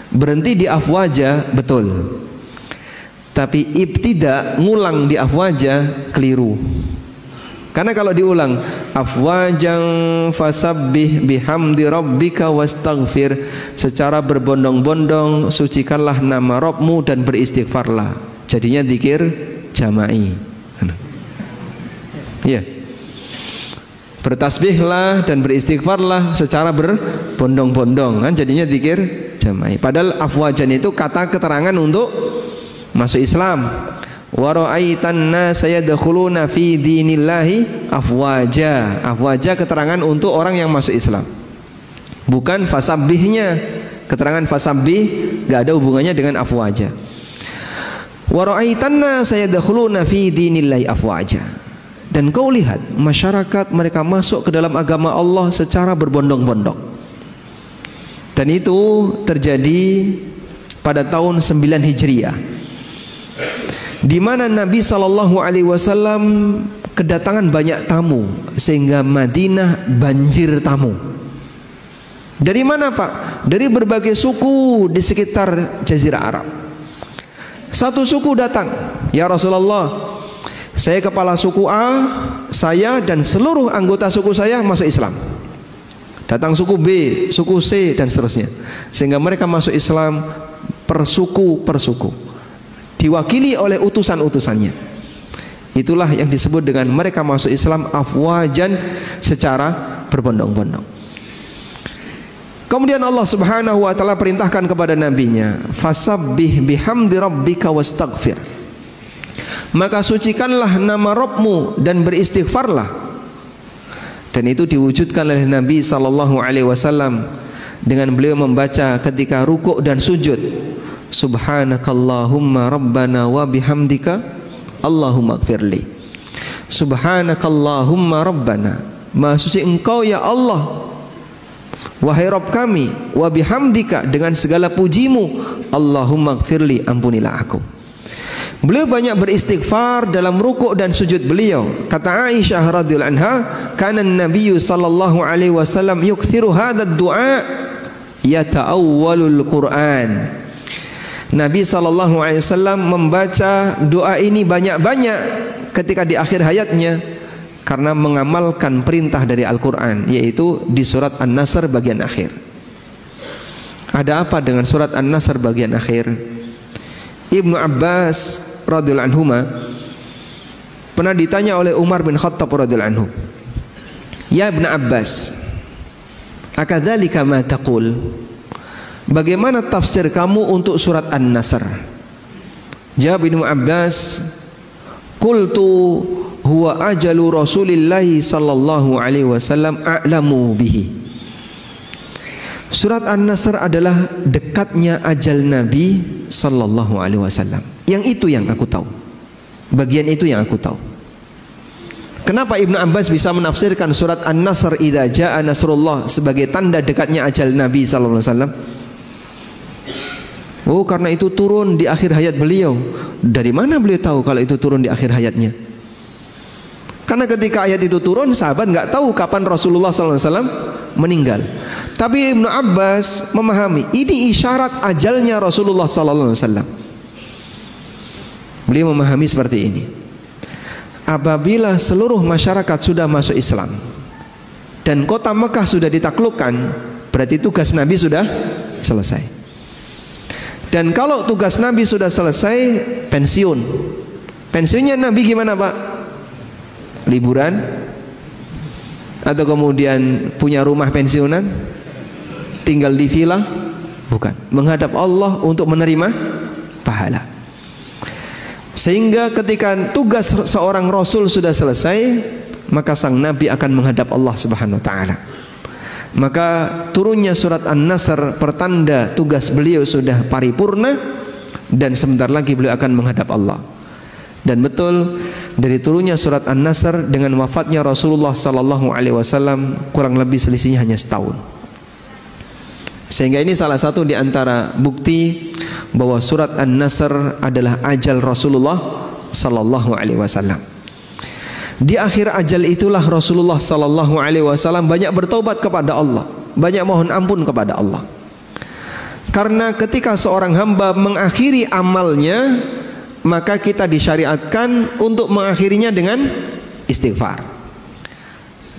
Berhenti di afwaja betul, tapi ibtida ngulang di afwaja keliru. Karena kalau diulang afwajan fasabbih bihamdi rabbika wastaghfir, secara berbondong-bondong sucikanlah nama Rabbmu dan beristighfarlah, jadinya zikir jama'i. Ya. Bertasbihlah dan beristighfarlah secara berbondong-bondong, kan jadinya zikir jama'i. Padahal afwajan itu kata keterangan untuk masuk Islam. Wa ra'aitan nasa yadkhuluna fi dinillahi afwaja. Afwaja keterangan untuk orang yang masuk Islam, bukan fasabbihnya. Keterangan fasabbih enggak ada hubungannya dengan afwaja. Wa ra'aitan nasa yadkhuluna fi dinillahi afwaja. Dan kau lihat masyarakat mereka masuk ke dalam agama Allah secara berbondong-bondong. Dan itu terjadi pada tahun 9 Hijriah, di mana Nabi SAW kedatangan banyak tamu, sehingga Madinah banjir tamu. Dari mana Pak? Dari berbagai suku di sekitar Jazirah Arab. Satu suku datang, ya Rasulullah, saya kepala suku A, saya dan seluruh anggota suku saya masuk Islam. Datang suku B, suku C, dan seterusnya, sehingga mereka masuk Islam per suku, diwakili oleh utusan-utusannya. Itulah yang disebut dengan mereka masuk Islam afwajan, secara berbondong-bondong. Kemudian Allah Subhanahu wa taala perintahkan kepada nabinya, fasabbih bihamdi rabbika wastaghfir. Maka sucikanlah nama Rabbmu dan beristighfarlah. Dan itu diwujudkan oleh Nabi SAW dengan beliau membaca ketika rukuk dan sujud, subhanakallahumma rabbana wa bihamdika Allahumma gfirli. Subhanakallahumma rabbana, maha suci engkau ya Allah, wahai Rabb kami, wa bihamdika, dengan segala pujimu, Allahumma gfirli, ampunilah aku. Beliau banyak beristighfar dalam rukuk dan sujud beliau. Kata Aisyah radhiyallahu anha, kana an-nabiy sallallahu alaihi wasallam yukthiru hadzal du'a yata'awwalul Qur'an. Nabi sallallahu alaihi wasallam membaca doa ini banyak-banyak ketika di akhir hayatnya, karena mengamalkan perintah dari Al-Qur'an, yaitu di surat An-Nasr bagian akhir. Ada apa dengan surat An-Nasr bagian akhir? Ibnu Abbas radhiyallahu anhuma pernah ditanya oleh Umar bin Khattab radhiyallahu anhu, ya Ibnu Abbas, akadzalika ma taqul, bagaimana tafsir kamu untuk surat An-Nasr? Jawab Ibnu Abbas, qultu huwa ajalu Rasulillahi sallallahu alaihi wasallam a'lamu bihi. Surat An-Nasr adalah dekatnya ajal Nabi sallallahu alaihi wasallam. Yang itu yang aku tahu. Bagian itu yang aku tahu. Kenapa Ibnu Abbas bisa menafsirkan surat An-Nasr idza jaa nasrullah sebagai tanda dekatnya ajal Nabi sallallahu alaihi wasallam? Oh, karena itu turun di akhir hayat beliau. Dari mana beliau tahu kalau itu turun di akhir hayatnya? Karena ketika ayat itu turun, sahabat nggak tahu kapan Rasulullah SAW meninggal. Tapi Ibnu Abbas memahami ini isyarat ajalnya Rasulullah SAW. Beliau memahami seperti ini. Apabila seluruh masyarakat sudah masuk Islam dan kota Mekah sudah ditaklukkan, berarti tugas Nabi sudah selesai. Dan kalau tugas Nabi sudah selesai, pensiun. Pensiunnya Nabi gimana Pak? Liburan? Atau kemudian punya rumah pensiunan, tinggal di villa? Bukan, menghadap Allah untuk menerima pahala. Sehingga ketika tugas seorang Rasul sudah selesai, maka sang Nabi akan menghadap Allah Subhanahu wa ta'ala. Maka turunnya surat An-Nasr pertanda tugas beliau sudah paripurna, dan sebentar lagi beliau akan menghadap Allah. Dan betul, dari turunnya surat An-Nasr dengan wafatnya Rasulullah sallallahu alaihi wasallam kurang lebih selisihnya hanya setahun. Sehingga ini salah satu di antara bukti bahwa surat An-Nasr adalah ajal Rasulullah sallallahu alaihi wasallam. Di akhir ajal itulah Rasulullah sallallahu alaihi wasallam banyak bertaubat kepada Allah, banyak mohon ampun kepada Allah. Karena ketika seorang hamba mengakhiri amalnya, maka kita disyariatkan untuk mengakhirinya dengan istighfar.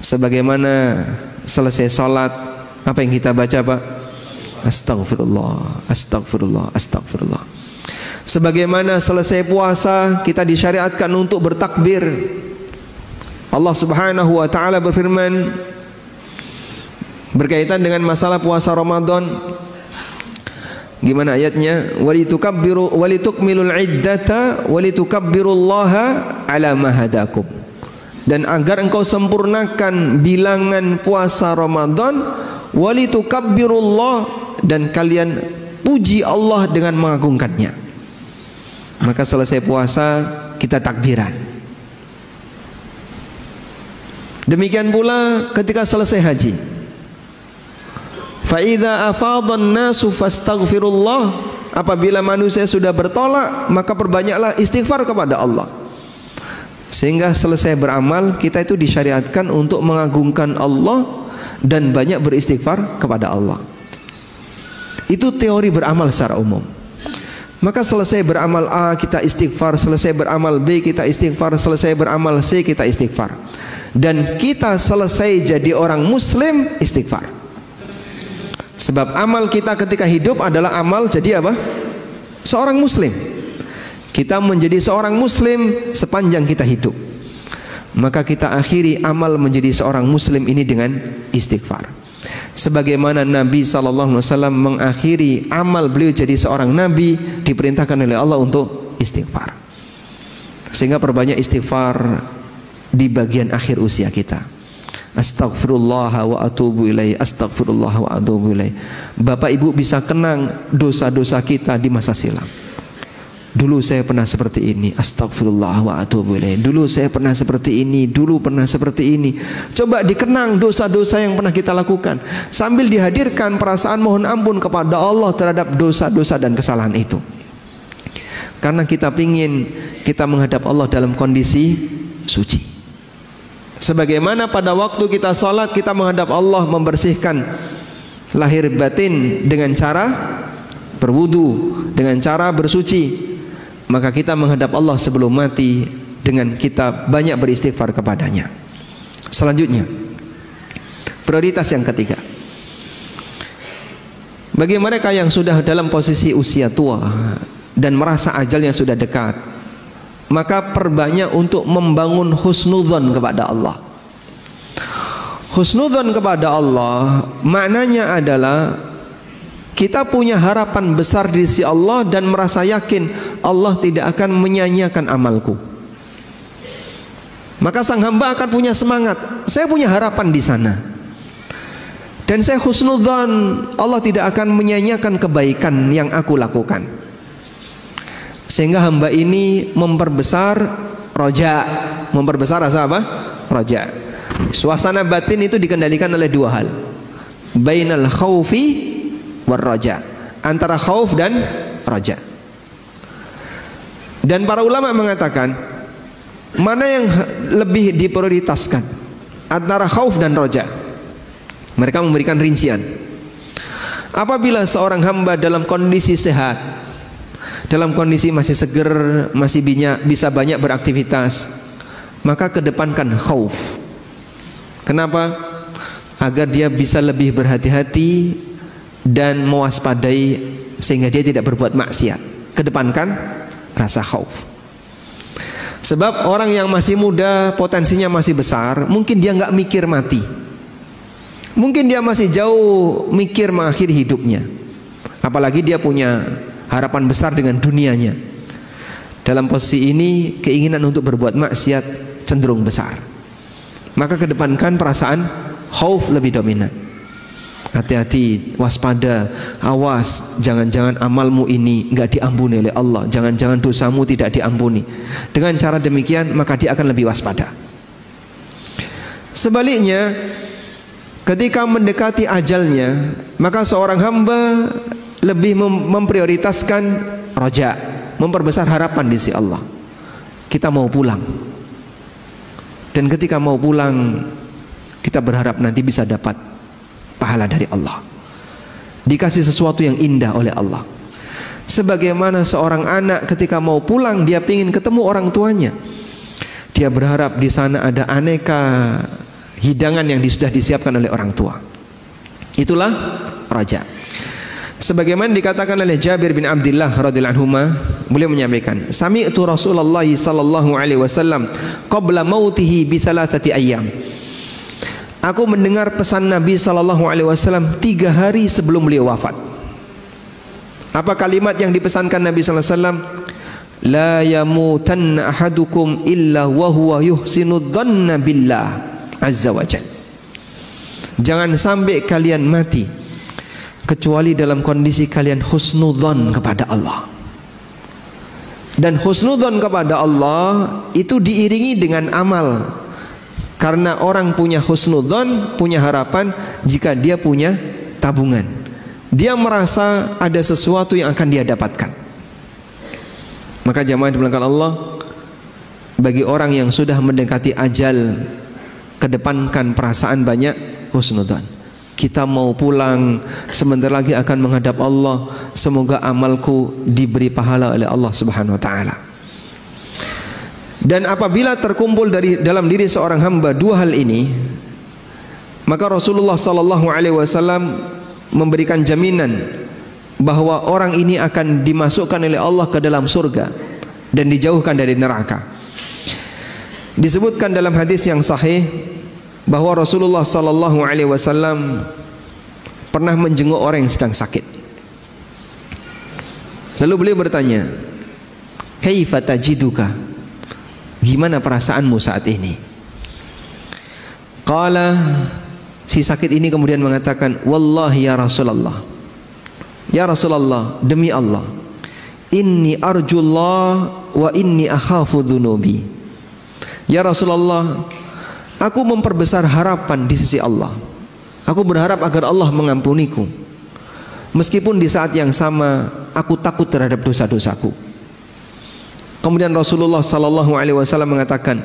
Sebagaimana selesai sholat, apa yang kita baca, Pak? Astagfirullah, astagfirullah, astagfirullah. Sebagaimana selesai puasa, kita disyariatkan untuk bertakbir. Allah Subhanahu wa taala berfirman berkaitan dengan masalah puasa Ramadan. Gimana ayatnya? Walitukabbiru walitukmilul iddata walitukabbirullaha ala ma hadakum. Dan agar engkau sempurnakan bilangan puasa Ramadan, walitukabbirullah, dan kalian puji Allah dengan mengagungkannya. Maka selesai puasa kita takbiran. Demikian pula ketika selesai haji. Fa idza afadhan nasu fastaghfirullah. Apabila manusia sudah bertolak, maka perbanyaklah istighfar kepada Allah. Sehingga selesai beramal, kita itu disyariatkan untuk mengagungkan Allah dan banyak beristighfar kepada Allah. Itu teori beramal secara umum. Maka selesai beramal A kita istighfar, selesai beramal B kita istighfar, selesai beramal C kita istighfar. Dan kita selesai jadi orang muslim istighfar. Sebab amal kita ketika hidup adalah amal jadi apa? Seorang muslim. Kita menjadi seorang muslim sepanjang kita hidup. Maka kita akhiri amal menjadi seorang muslim ini dengan istighfar. Sebagaimana Nabi SAW mengakhiri amal beliau jadi seorang nabi, diperintahkan oleh Allah untuk istighfar. Sehingga perbanyak istighfar di bagian akhir usia kita. Astaghfirullah wa atubu ilaih, astaghfirullah wa atubu ilaih. Bapak Ibu bisa kenang dosa-dosa kita di masa silam. Dulu saya pernah seperti ini, astaghfirullah wa atubu ilaih. Dulu saya pernah seperti ini, dulu pernah seperti ini. Coba dikenang dosa-dosa yang pernah kita lakukan, sambil dihadirkan perasaan mohon ampun kepada Allah terhadap dosa-dosa dan kesalahan itu. Karena kita ingin kita menghadap Allah dalam kondisi suci. Sebagaimana pada waktu kita salat, kita menghadap Allah membersihkan lahir batin dengan cara berwudu, dengan cara bersuci. Maka kita menghadap Allah sebelum mati dengan kita banyak beristighfar kepadanya. Selanjutnya, prioritas yang ketiga, bagi mereka yang sudah dalam posisi usia tua dan merasa ajalnya sudah dekat, maka perbanyak untuk membangun husnudzon kepada Allah. Husnudzon kepada Allah maknanya adalah kita punya harapan besar di sisi Allah dan merasa yakin Allah tidak akan menyia-nyiakan amalku. Maka sang hamba akan punya semangat, saya punya harapan di sana. Dan saya husnudzon Allah tidak akan menyia-nyiakan kebaikan yang aku lakukan. Sehingga hamba ini memperbesar roja. Memperbesar rasa apa? Roja. Suasana batin itu dikendalikan oleh dua hal, bainal khaufi war roja, antara khauf dan roja. Dan para ulama mengatakan mana yang lebih diprioritaskan antara khauf dan roja. Mereka memberikan rincian. Apabila seorang hamba dalam kondisi sehat, dalam kondisi masih seger, masih bisa banyak beraktivitas, maka kedepankan khauf. Kenapa? Agar dia bisa lebih berhati-hati dan mewaspadai sehingga dia tidak berbuat maksiat. Kedepankan rasa khauf. Sebab orang yang masih muda potensinya masih besar, mungkin dia nggak mikir mati. Mungkin dia masih jauh mikir mengakhiri hidupnya. Apalagi dia punya harapan besar dengan dunianya. Dalam posisi ini keinginan untuk berbuat maksiat cenderung besar. Maka kedepankan perasaan khauf lebih dominan. Hati-hati, waspada, awas, jangan-jangan amalmu ini enggak diampuni oleh Allah, jangan-jangan dosamu tidak diampuni. Dengan cara demikian maka dia akan lebih waspada. Sebaliknya, ketika mendekati ajalnya, maka seorang hamba lebih memprioritaskan roja, memperbesar harapan di sisi Allah. Kita mau pulang Dan ketika mau pulang, kita berharap nanti bisa dapat pahala dari Allah, dikasih sesuatu yang indah oleh Allah. Sebagaimana seorang anak ketika mau pulang, dia ingin ketemu orang tuanya, dia berharap di sana ada aneka hidangan yang sudah disiapkan oleh orang tua. Itulah raja. Sebagaimana dikatakan oleh Jabir bin Abdullah radhiyallahu anhu, beliau menyampaikan, sami'tu Rasulullah sallallahu alaihi wasallam qabla mautihi bi thalathati ayyam. Aku mendengar pesan Nabi sallallahu alaihi wasallam 3 hari sebelum beliau wafat. Apa kalimat yang dipesankan Nabi sallallahu alaihi wasallam? La yamutanna ahadukum illa wa huwa yuhsinu dhanna billah azza wa jalla. Jangan sampai kalian mati kecuali dalam kondisi kalian husnudzon kepada Allah. Dan husnudzon kepada Allah itu diiringi dengan amal. Karena orang punya husnudzon, punya harapan jika dia punya tabungan. Dia merasa ada sesuatu yang akan dia dapatkan. Maka jamaah dimuliakan Allah, bagi orang yang sudah mendekati ajal, kedepankan perasaan banyak husnudzon. Kita mau pulang, sebentar lagi akan menghadap Allah. Semoga amalku diberi pahala oleh Allah Subhanahu wa taala. Dan apabila terkumpul dalam diri seorang hamba 2 hal ini, maka Rasulullah sallallahu alaihi wasallam memberikan jaminan bahwa orang ini akan dimasukkan oleh Allah ke dalam surga dan dijauhkan dari neraka. Disebutkan dalam hadis yang sahih bahwa Rasulullah sallallahu alaihi wasallam pernah menjenguk orang yang sedang sakit. Lalu beliau bertanya, "Kaifa tajiduka?" Gimana perasaanmu saat ini? Qala, si sakit ini kemudian mengatakan, "Wallahi ya Rasulullah. Ya Rasulullah, demi Allah, inni arjullah wa inni akhafu dzunubi." Ya Rasulullah, aku memperbesar harapan di sisi Allah. Aku berharap agar Allah mengampuniku. Meskipun di saat yang sama aku takut terhadap dosa-dosaku. Kemudian Rasulullah sallallahu alaihi wasallam mengatakan,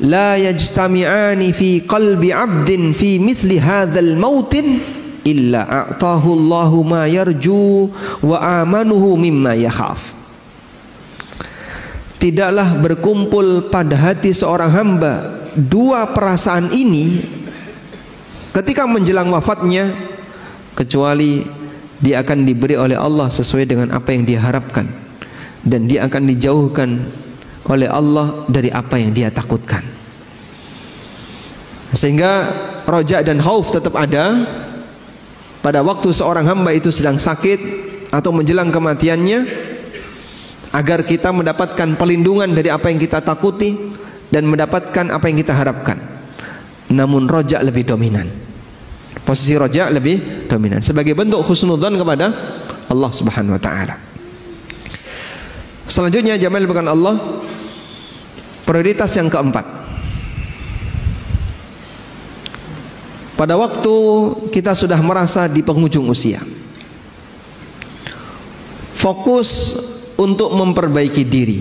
la yajtami'ani fi qalbi 'abdin fi mithli hadzal mautin illa a'tahu Allahu ma yarju wa amanuhu mimma yakhaf. Tidaklah berkumpul pada hati seorang hamba 2 perasaan ini ketika menjelang wafatnya, kecuali dia akan diberi oleh Allah sesuai dengan apa yang dia harapkan, dan dia akan dijauhkan oleh Allah dari apa yang dia takutkan. Sehingga roja dan khauf tetap ada pada waktu seorang hamba itu sedang sakit atau menjelang kematiannya, agar kita mendapatkan perlindungan dari apa yang kita takuti dan mendapatkan apa yang kita harapkan. Namun roja lebih dominan. Posisi roja lebih dominan sebagai bentuk husnudzon kepada Allah Subhanahu wa taala. Selanjutnya jamaah bukan Allah, prioritas yang keempat. Pada waktu kita sudah merasa di penghujung usia, fokus untuk memperbaiki diri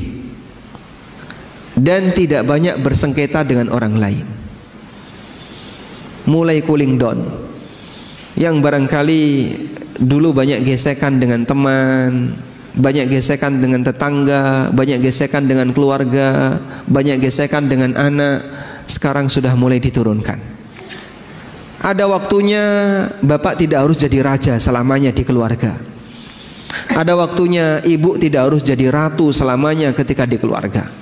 dan tidak banyak bersengketa dengan orang lain. Mulai cooling down, yang barangkali dulu banyak gesekan dengan teman, banyak gesekan dengan tetangga, banyak gesekan dengan keluarga, banyak gesekan dengan anak, sekarang sudah mulai diturunkan. Ada waktunya bapak tidak harus jadi raja selamanya di keluarga. Ada waktunya ibu tidak harus jadi ratu selamanya ketika di keluarga.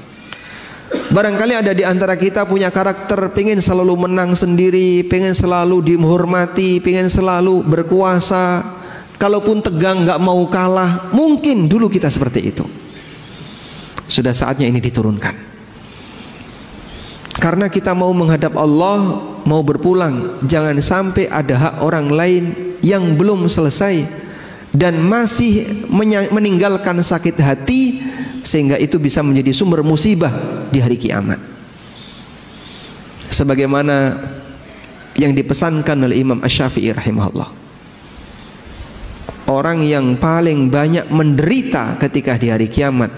Barangkali ada di antara kita punya karakter pengen selalu menang sendiri, pengen selalu dihormati, pengen selalu berkuasa. Kalaupun tegang gak mau kalah. Mungkin dulu kita seperti itu. Sudah saatnya ini diturunkan. Karena kita mau menghadap Allah, mau berpulang, jangan sampai ada hak orang lain yang belum selesai dan masih meninggalkan sakit hati, sehingga itu bisa menjadi sumber musibah di hari kiamat. Sebagaimana yang dipesankan oleh Imam Asy-Syafi'i rahimahullah, orang yang paling banyak menderita ketika di hari kiamat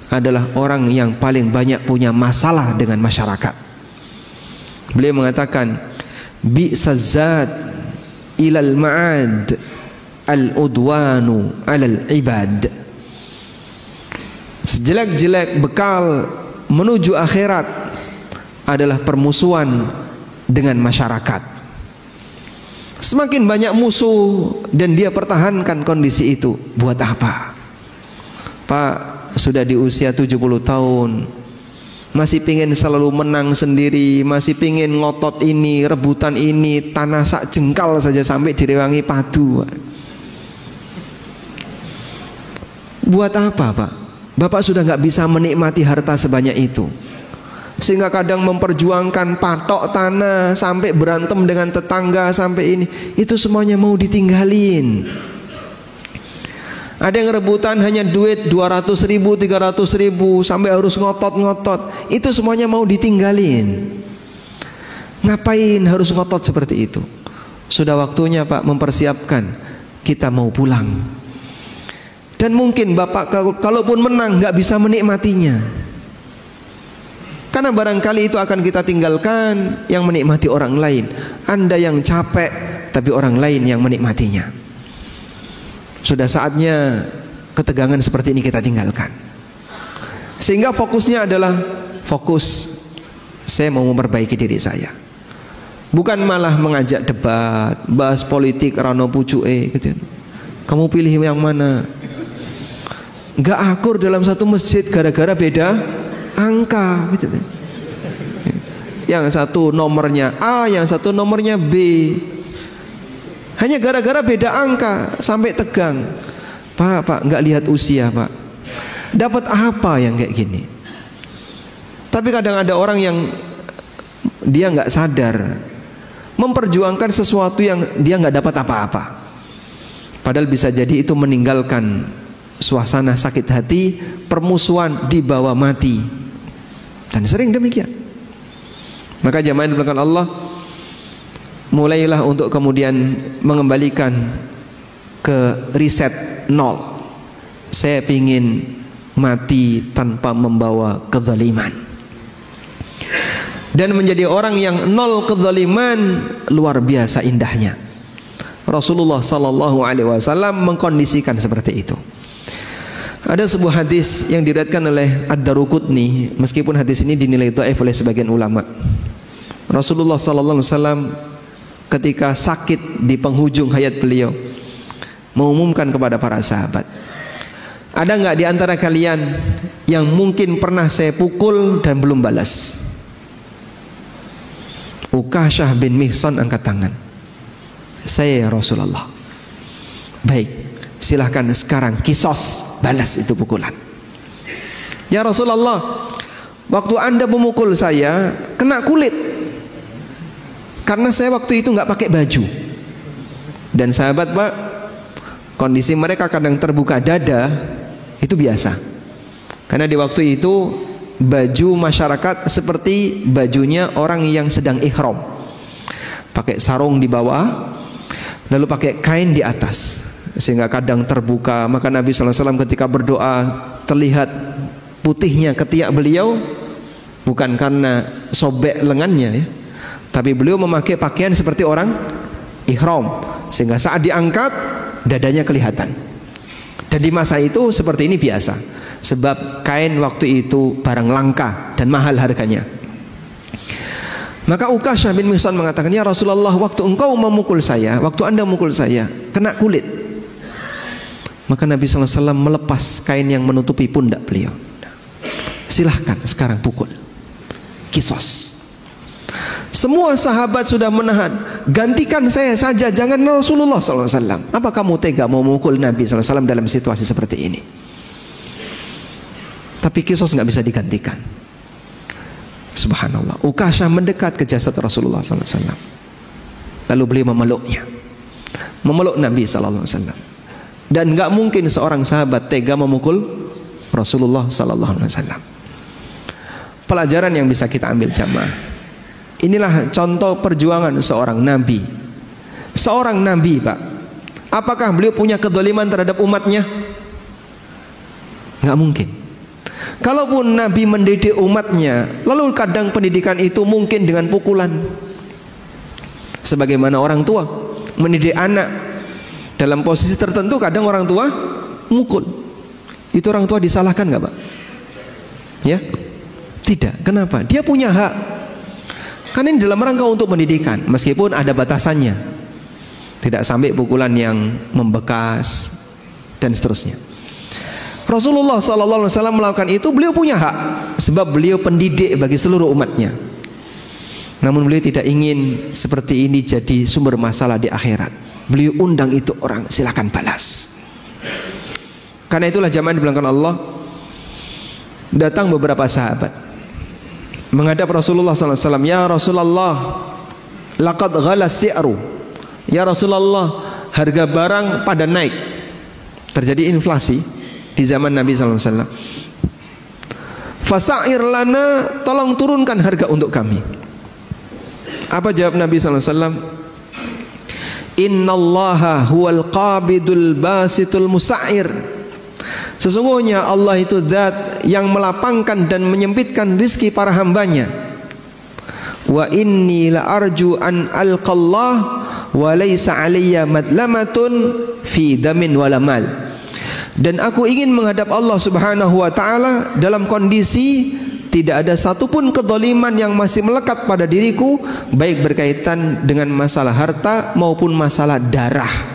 adalah orang yang paling banyak punya masalah dengan masyarakat. Beliau mengatakan, bi'sazad ilal ma'ad al-udwanu alal ibad. Sejelek-jelek bekal menuju akhirat adalah permusuhan dengan masyarakat. Semakin banyak musuh dan dia pertahankan kondisi itu, buat apa? Pak, sudah di usia 70 tahun, masih pingin selalu menang sendiri, masih pingin ngotot ini, rebutan ini, tanah sak jengkal saja sampai direwangi padu. Buat apa, Pak? Bapak sudah nggak bisa menikmati harta sebanyak itu, sehingga kadang memperjuangkan patok tanah, sampai berantem dengan tetangga, sampai ini, itu semuanya mau ditinggalin. Ada yang rebutan hanya duit 200 ribu, 300 ribu, sampai harus ngotot-ngotot, itu semuanya mau ditinggalin. Ngapain harus ngotot seperti itu? Sudah waktunya, Pak, mempersiapkan, kita mau pulang. Dan mungkin Bapak kalaupun menang nggak bisa menikmatinya, karena barangkali itu akan kita tinggalkan, yang menikmati orang lain. Anda yang capek, tapi orang lain yang menikmatinya. Sudah saatnya ketegangan seperti ini kita tinggalkan, sehingga fokusnya adalah fokus saya mau memperbaiki diri saya, bukan malah mengajak debat, bahas politik rano pucuke gitu. Kamu pilih yang mana? Nggak akur dalam satu masjid gara-gara beda angka gitu. Yang satu nomornya A, yang satu nomornya B, hanya gara-gara beda angka sampai tegang. Pak, nggak lihat usia, Pak. Dapat apa yang kayak gini? Tapi kadang ada orang yang dia nggak sadar, memperjuangkan sesuatu yang dia nggak dapat apa-apa, padahal bisa jadi itu meninggalkan suasana sakit hati, permusuhan dibawa mati, dan sering demikian. Maka jamaah yang dimuliakan Allah, mulailah untuk kemudian mengembalikan ke riset nol. Saya ingin mati tanpa membawa kezaliman, dan menjadi orang yang nol kezaliman luar biasa indahnya. Rasulullah sallallahu alaihi wasallam mengkondisikan seperti itu. Ada sebuah hadis yang diriwayatkan oleh Ad-Daruqutni, meskipun hadis ini dinilai dhaif oleh sebagian ulama. Rasulullah sallallahu alaihi wasallam ketika sakit di penghujung hayat beliau mengumumkan kepada para sahabat, ada nggak di antara kalian yang mungkin pernah saya pukul dan belum balas? Ukasyah bin Mihsan angkat tangan. Saya, ya Rasulullah. Baik, silahkan sekarang kisos, balas itu pukulan. Ya Rasulullah, waktu Anda memukul saya kena kulit, karena saya waktu itu nggak pakai baju. Dan sahabat, Pak, kondisi mereka kadang terbuka dada, itu biasa. Karena di waktu itu baju masyarakat seperti bajunya orang yang sedang ihram, pakai sarung di bawah, lalu pakai kain di atas, sehingga kadang terbuka. Maka Nabi SAW ketika berdoa terlihat putihnya ketiak beliau, bukan karena sobek lengannya ya, tapi beliau memakai pakaian seperti orang ihram, sehingga saat diangkat dadanya kelihatan. Dan di masa itu seperti ini biasa, sebab kain waktu itu barang langka dan mahal harganya. Maka Ukasyah bin Mihsan mengatakan, ya Rasulullah, waktu engkau memukul saya, waktu Anda memukul saya, kena kulit. Maka Nabi SAW melepas kain yang menutupi pundak beliau. Silahkan sekarang pukul, kisos. Semua sahabat sudah menahan, gantikan saya saja, jangan Rasulullah SAW. Apa kamu tega mau memukul Nabi SAW dalam situasi seperti ini? Tapi kisos nggak bisa digantikan. Subhanallah. Ukasyah mendekat ke jasad Rasulullah SAW, lalu beliau memeluknya, memeluk Nabi SAW. Dan nggak mungkin seorang sahabat tega memukul Rasulullah SAW. Pelajaran yang bisa kita ambil jamaah, inilah contoh perjuangan seorang Nabi. Seorang Nabi, Pak, apakah beliau punya kezaliman terhadap umatnya? Nggak mungkin. Kalaupun Nabi mendidik umatnya, lalu kadang pendidikan itu mungkin dengan pukulan. Sebagaimana orang tua mendidik anak dalam posisi tertentu, kadang orang tua mukul. Itu orang tua disalahkan nggak, Pak? Ya? Tidak. Kenapa? Dia punya hak. Kan ini dalam rangka untuk pendidikan, meskipun ada batasannya. Tidak sampai pukulan yang membekas dan seterusnya. Rasulullah SAW melakukan itu, beliau punya hak, sebab beliau pendidik bagi seluruh umatnya. Namun beliau tidak ingin seperti ini jadi sumber masalah di akhirat. Beliau undang itu orang, silakan balas. Karena itulah jamaah dibilangkan Allah, datang beberapa sahabat menghadap Rasulullah SAW. Ya Rasulullah, laqad ghala si'ru. Ya Rasulullah, harga barang pada naik. Terjadi inflasi di zaman Nabi SAW. Fasa'ir lana, tolong turunkan harga untuk kami. Apa jawab Nabi SAW? Innallaha huwal qabidul basitul musa'ir. Sesungguhnya Allah itu zat yang melapangkan dan menyempitkan rizki para hambanya. Wa inni la arju an alqallah wa laysa alayya madlamatun fi damin wala mal. Dan aku ingin menghadap Allah Subhanahu wa ta'ala dalam kondisi tidak ada satupun kezaliman yang masih melekat pada diriku, baik berkaitan dengan masalah harta maupun masalah darah.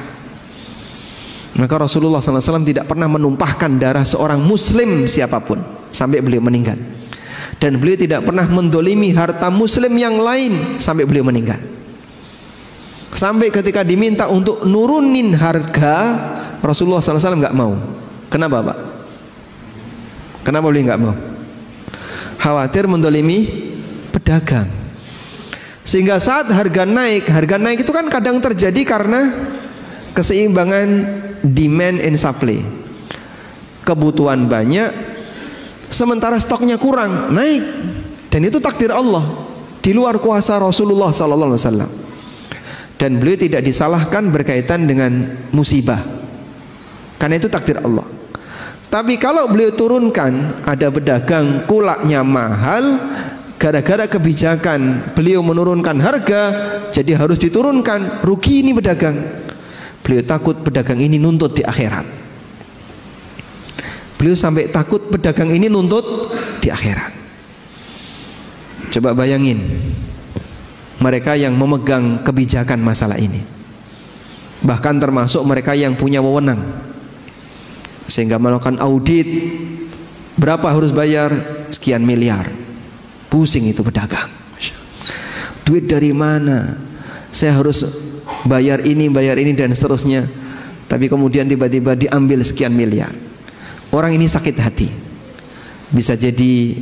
Maka Rasulullah SAW tidak pernah menumpahkan darah seorang muslim siapapun sampai beliau meninggal. Dan beliau tidak pernah mendolimi harta muslim yang lain sampai beliau meninggal. Sampai ketika diminta untuk nurunin harga, Rasulullah SAW nggak mau. Kenapa, Pak? Kenapa beliau nggak mau? Khawatir mendolimi pedagang. Sehingga saat harga naik itu kan kadang terjadi karena keseimbangan demand and supply. Kebutuhan banyak, sementara stoknya kurang, naik. Dan itu takdir Allah, di luar kuasa Rasulullah SAW. Dan beliau tidak disalahkan berkaitan dengan musibah, karena itu takdir Allah. Tapi kalau beliau turunkan, ada pedagang kulaknya mahal, gara-gara kebijakan beliau menurunkan harga, jadi harus diturunkan, rugi ini pedagang. Beliau takut pedagang ini nuntut di akhirat. Beliau sampai takut pedagang ini nuntut di akhirat. Coba bayangin mereka yang memegang kebijakan masalah ini, bahkan termasuk mereka yang punya wewenang, sehingga melakukan audit, berapa harus bayar, sekian miliar. Pusing itu pedagang, duit dari mana, saya harus bayar ini dan seterusnya. Tapi kemudian tiba-tiba diambil sekian miliar. Orang ini sakit hati, bisa jadi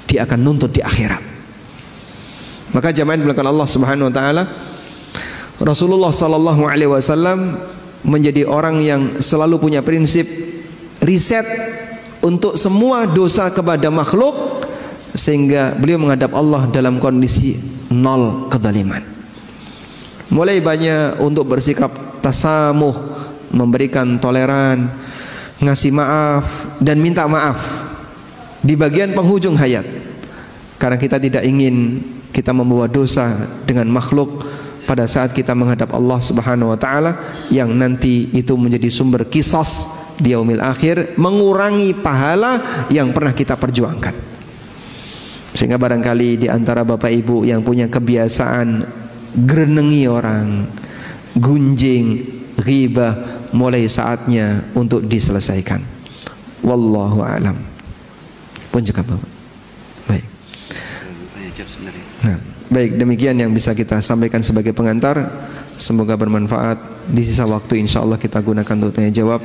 dia akan nuntut di akhirat. Maka jamaah belakang Allah Subhanahu wa taala, Rasulullah sallallahu alaihi wasallam menjadi orang yang selalu punya prinsip riset untuk semua dosa kepada makhluk, sehingga beliau menghadap Allah dalam kondisi nol kezaliman. Mulai banyak untuk bersikap tasamuh, memberikan toleran, ngasih maaf dan minta maaf di bagian penghujung hayat. Karena kita tidak ingin kita membawa dosa dengan makhluk pada saat kita menghadap Allah Subhanahu wa taala, yang nanti itu menjadi sumber qisas di yaumil akhir, mengurangi pahala yang pernah kita perjuangkan. Sehingga barangkali di antara Bapak Ibu yang punya kebiasaan grenengi orang, gunjing, ghibah, mulai saatnya untuk diselesaikan. Wallahu a'lam. Pun juga Bapak. Baik. Nah, baik, demikian yang bisa kita sampaikan sebagai pengantar. Semoga bermanfaat. Di sisa waktu insyaallah kita gunakan untuk tanya jawab.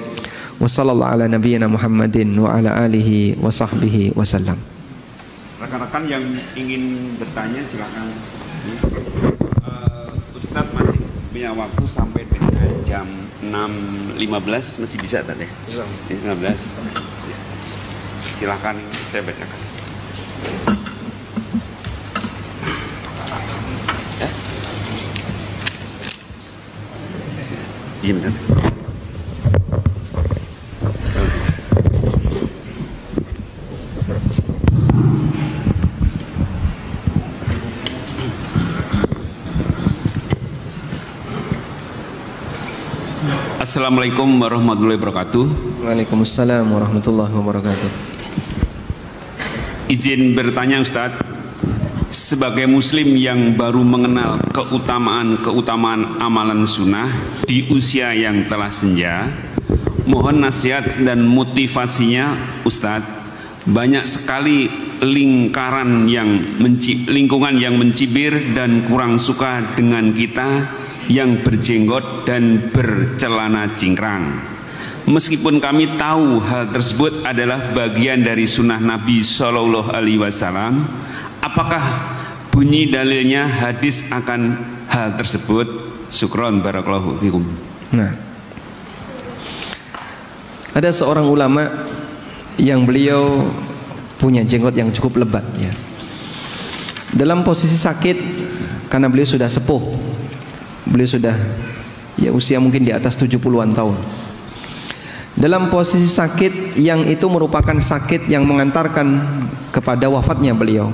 Wassallallahu ala nabiyyina Muhammadin wa ala alihi wa sahbihi wasallam. Rekan-rekan yang ingin bertanya silakan. Ustadz masih punya waktu sampai dengan jam 6.15, masih bisa tadi? 15. Silakan saya bacakan. Iya benar. Assalamualaikum warahmatullahi wabarakatuh. Waalaikumsalam warahmatullahi wabarakatuh. Izin bertanya Ustadz, sebagai muslim yang baru mengenal keutamaan amalan sunnah di usia yang telah senja, mohon nasihat dan motivasinya Ustadz. Banyak sekali lingkungan yang mencibir dan kurang suka dengan kita yang berjenggot dan bercelana cingkrang. Meskipun kami tahu hal tersebut adalah bagian dari sunnah Nabi Shallallahu Alaihi Wasallam, apakah bunyi dalilnya hadis akan hal tersebut? Syukron barakallahu fikum. Nah, ada seorang ulama yang beliau punya jenggot yang cukup lebat ya. Dalam posisi sakit karena beliau sudah sepuh. Beliau sudah ya usia mungkin di atas 70-an tahun. Dalam posisi sakit yang itu merupakan sakit yang mengantarkan kepada wafatnya beliau,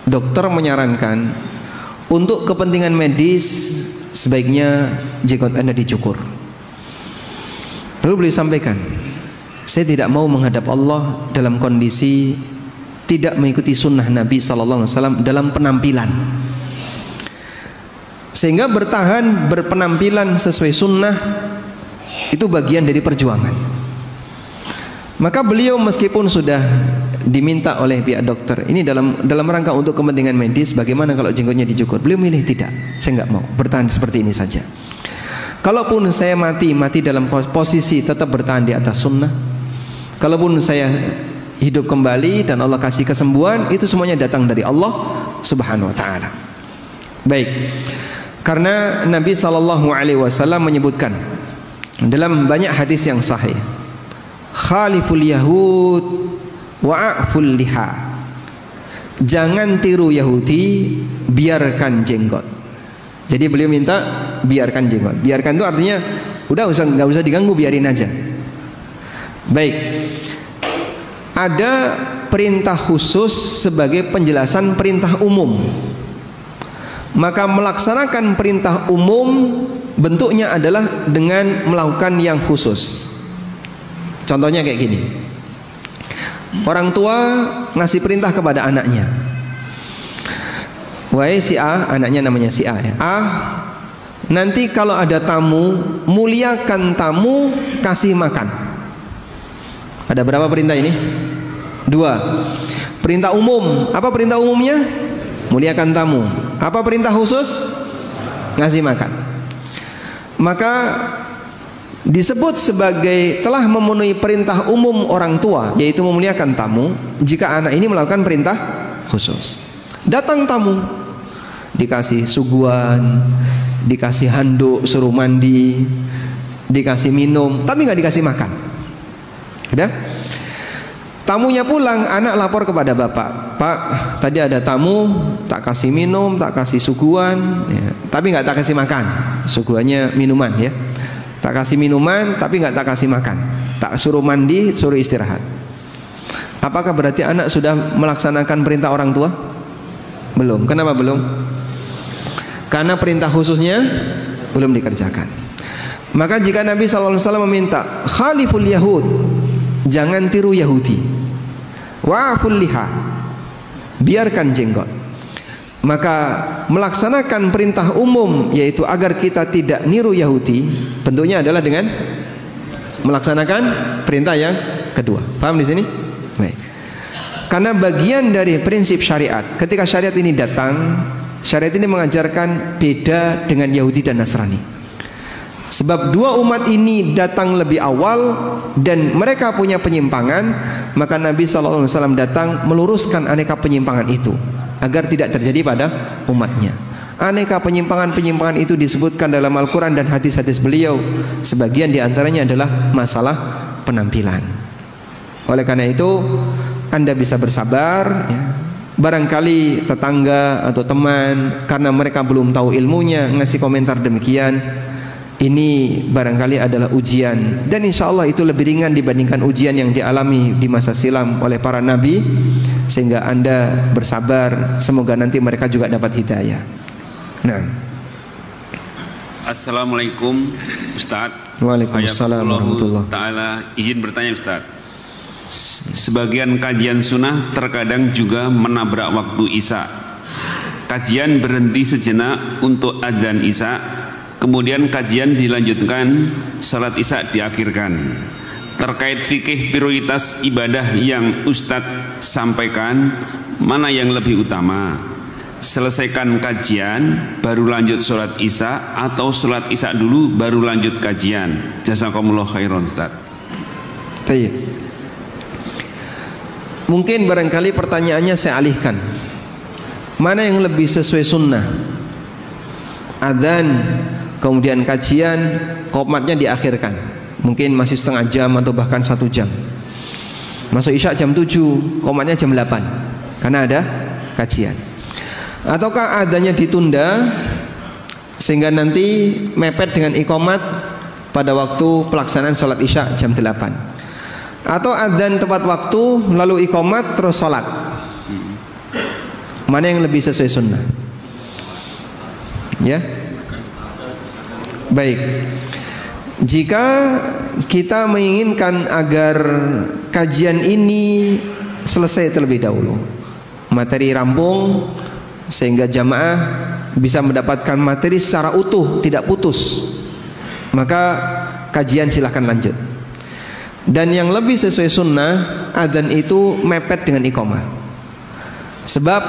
dokter menyarankan untuk kepentingan medis sebaiknya jenggot Anda dicukur. Lalu beliau sampaikan, saya tidak mau menghadap Allah dalam kondisi tidak mengikuti sunnah Nabi Sallallahu Alaihi Wasallam dalam penampilan, sehingga bertahan berpenampilan sesuai sunnah itu bagian dari perjuangan. Maka beliau meskipun sudah diminta oleh pihak dokter ini dalam rangka untuk kepentingan medis, bagaimana kalau jenggotnya dicukur, beliau milih tidak, saya nggak mau, bertahan seperti ini saja. Kalaupun saya mati dalam posisi tetap bertahan di atas sunnah, kalaupun saya hidup kembali dan Allah kasih kesembuhan, itu semuanya datang dari Allah Subhanahu wa taala. Baik. Karena Nabi Sallallahu Alaihi Wasallam menyebutkan dalam banyak hadis yang sahih, khaliful yahud wa'aful liha, jangan tiru Yahudi, biarkan jenggot. Jadi beliau minta biarkan jenggot. Biarkan itu artinya nggak usah diganggu, biarin aja. Baik. Ada perintah khusus sebagai penjelasan perintah umum. Maka melaksanakan perintah umum bentuknya adalah dengan melakukan yang khusus. Contohnya kayak gini. Orang tua ngasih perintah kepada anaknya, wahai si A, anaknya namanya si A ya. A, nanti kalau ada tamu, muliakan tamu, kasih makan. Ada berapa perintah ini? 2. Perintah umum. Apa perintah umumnya? Muliakan tamu. Apa perintah khusus? Ngasih makan. Maka disebut sebagai telah memenuhi perintah umum orang tua, yaitu memuliakan tamu, jika anak ini melakukan perintah khusus. Datang tamu, dikasih suguhan, dikasih handuk suruh mandi, dikasih minum, tapi nggak dikasih makan. Udah? Tamunya pulang, anak lapor kepada bapak, Pak, tadi ada tamu, tak kasih minum, tak kasih suguhan ya, tapi nggak tak kasih makan. Suguhannya minuman ya. Tak kasih minuman tapi nggak tak kasih makan, tak suruh mandi, suruh istirahat. Apakah berarti anak sudah melaksanakan perintah orang tua? Belum. Kenapa belum? Karena perintah khususnya belum dikerjakan. Maka jika Nabi SAW meminta khaliful yahud, jangan tiru Yahudi, wa'aful liha, biarkan jenggot, maka melaksanakan perintah umum, yaitu agar kita tidak niru Yahudi, bentuknya adalah dengan melaksanakan perintah yang kedua. Paham di sini? Baik. Karena bagian dari prinsip syariat, ketika syariat ini datang, syariat ini mengajarkan beda dengan Yahudi dan Nasrani. Sebab dua umat ini datang lebih awal dan mereka punya penyimpangan, maka Nabi SAW datang meluruskan aneka penyimpangan itu agar tidak terjadi pada umatnya. Aneka penyimpangan-penyimpangan itu disebutkan dalam Al-Quran dan hadis-hadis beliau. Sebagian diantaranya adalah masalah penampilan. Oleh karena itu Anda bisa bersabar ya. Barangkali tetangga atau teman karena mereka belum tahu ilmunya ngasih komentar demikian, ini barangkali adalah ujian, dan insya Allah itu lebih ringan dibandingkan ujian yang dialami di masa silam oleh para nabi, sehingga Anda bersabar, semoga nanti mereka juga dapat hidayah. Nah, Assalamualaikum Ustadz. Waalaikumsalam warahmatullahi taala. Izin bertanya Ustaz. Sebagian kajian sunnah terkadang juga menabrak waktu Isya. Kajian berhenti sejenak untuk adzan Isya, kemudian kajian dilanjutkan, salat Isya diakhirkan. Terkait fikih prioritas ibadah yang Ustadz sampaikan, mana yang lebih utama? Selesaikan kajian baru lanjut sholat Isya, atau sholat Isya dulu baru lanjut kajian? Jazakumullah khairan Ustaz. Mungkin barangkali pertanyaannya saya alihkan. Mana yang lebih sesuai sunnah? Adzan, kemudian kajian, qomatnya diakhirkan. Mungkin masih setengah jam atau bahkan 1 jam. Masuk Isya jam 7, qomatnya jam 8, karena ada kajian. Ataukah adzannya ditunda sehingga nanti mepet dengan iqomat pada waktu pelaksanaan sholat Isya jam 8. Atau adzan tepat waktu lalu iqomat terus sholat. Mana yang lebih sesuai sunnah? Ya, baik. Jika kita menginginkan agar kajian ini selesai terlebih dahulu, materi rampung, sehingga jamaah bisa mendapatkan materi secara utuh, tidak putus, maka kajian silahkan lanjut. Dan yang lebih sesuai sunnah, adzan itu mepet dengan iqamah. Sebab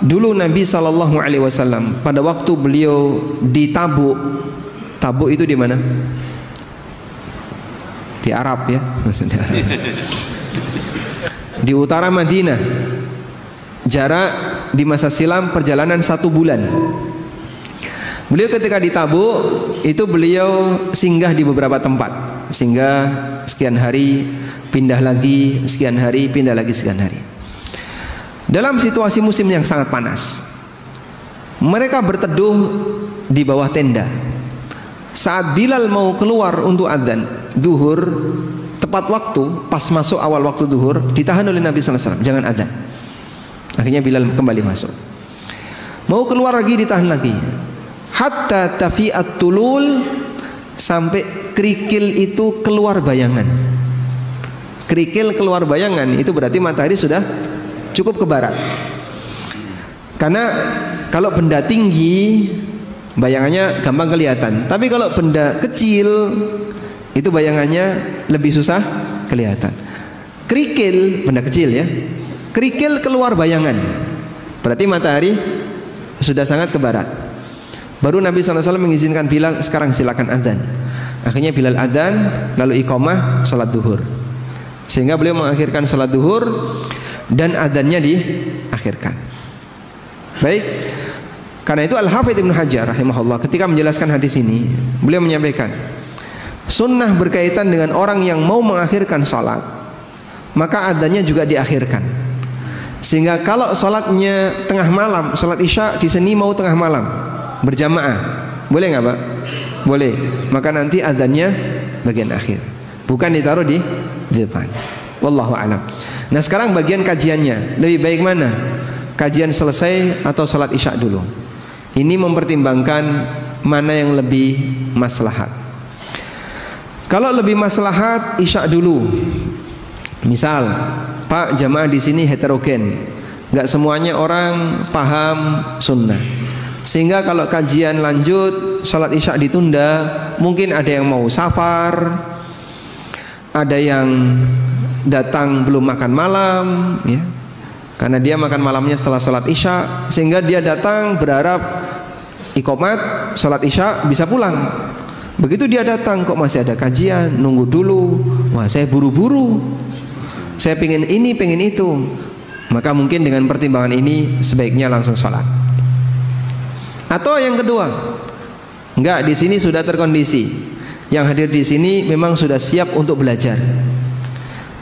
dulu Nabi SAW pada waktu beliau di Tabuk, Tabuk itu di mana? Di Arab ya, di utara Madinah. Jarak di masa silam perjalanan 1 bulan. Beliau ketika di Tabuk itu beliau singgah di beberapa tempat, singgah sekian hari, pindah lagi, sekian hari, pindah lagi, sekian hari. Dalam situasi musim yang sangat panas, mereka berteduh di bawah tenda. Saat Bilal mau keluar untuk adzan zuhur, tepat waktu, pas masuk awal waktu zuhur, ditahan oleh Nabi SAW, jangan adzan. Akhirnya Bilal kembali masuk. Mau keluar lagi, ditahan lagi. Hatta tafi'at tulul, sampai kerikil itu keluar bayangan. Kerikil keluar bayangan itu berarti matahari sudah cukup ke barat. Karena kalau benda tinggi bayangannya gampang kelihatan, tapi kalau benda kecil itu bayangannya lebih susah kelihatan. Kerikil, benda kecil ya, kerikil keluar bayangan, berarti matahari sudah sangat ke barat. Baru Nabi SAW mengizinkan Bilal, sekarang silakan adzan. Akhirnya Bilal adzan, lalu iqamah salat duhur. Sehingga beliau mengakhirkan salat duhur dan adzannya diakhirkan. Baik. Karena itu Al-Hafidz Ibnu Hajar rahimahullah ketika menjelaskan hadis ini, beliau menyampaikan, sunnah berkaitan dengan orang yang mau mengakhirkan salat, maka adzannya juga diakhirkan. Sehingga kalau salatnya tengah malam, salat Isya di sini mau tengah malam, berjamaah, boleh nggak Pak? Boleh. Maka nanti adzannya bagian akhir, bukan ditaruh di depan. Wallahu a'lam. Nah sekarang bagian kajiannya, lebih baik mana? Kajian selesai atau salat Isya dulu? Ini mempertimbangkan mana yang lebih maslahat. Kalau lebih maslahat, Isya dulu. Misal, Pak, jamaah di sini heterogen, nggak semuanya orang paham sunnah. Sehingga kalau kajian lanjut, sholat Isya ditunda, mungkin ada yang mau safar, ada yang datang belum makan malam, ya, karena dia makan malamnya setelah sholat Isya, sehingga dia datang berharap iqomat sholat Isya bisa pulang. Begitu dia datang kok masih ada kajian, nunggu dulu, wah saya buru-buru, saya pengen ini pengen itu, maka mungkin dengan pertimbangan ini sebaiknya langsung sholat. Atau yang kedua, enggak, di sini sudah terkondisi, yang hadir di sini memang sudah siap untuk belajar,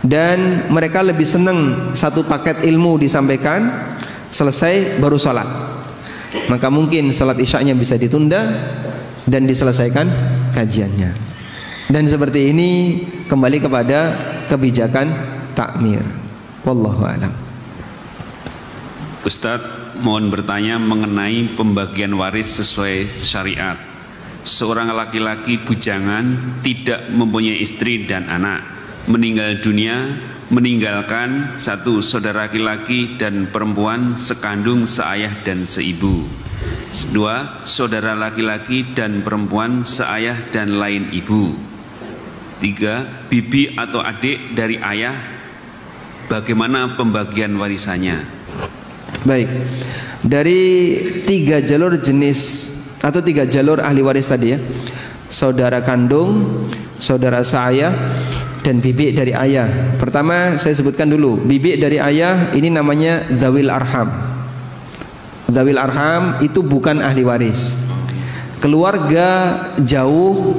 dan mereka lebih senang satu paket ilmu disampaikan, selesai baru sholat, maka mungkin sholat Isya'nya bisa ditunda dan diselesaikan kajiannya. Dan seperti ini kembali kepada kebijakan takmir. Wallahu a'lam. Ustadz, mohon bertanya mengenai pembagian waris sesuai syariat. seorang laki-laki bujangan tidak mempunyai istri dan anak, meninggal dunia meninggalkan satu saudara laki-laki dan perempuan sekandung, seayah dan seibu. Dua, saudara laki-laki dan perempuan seayah dan lain ibu. Tiga, bibi atau adik dari ayah, bagaimana pembagian warisannya? Baik, dari 3 jalur jenis atau 3 jalur ahli waris tadi ya, saudara kandung, saudara seayah, dan bibi dari ayah. Pertama saya sebutkan dulu, bibi dari ayah ini namanya dzawil arham. Dzawil arham itu bukan ahli waris, keluarga jauh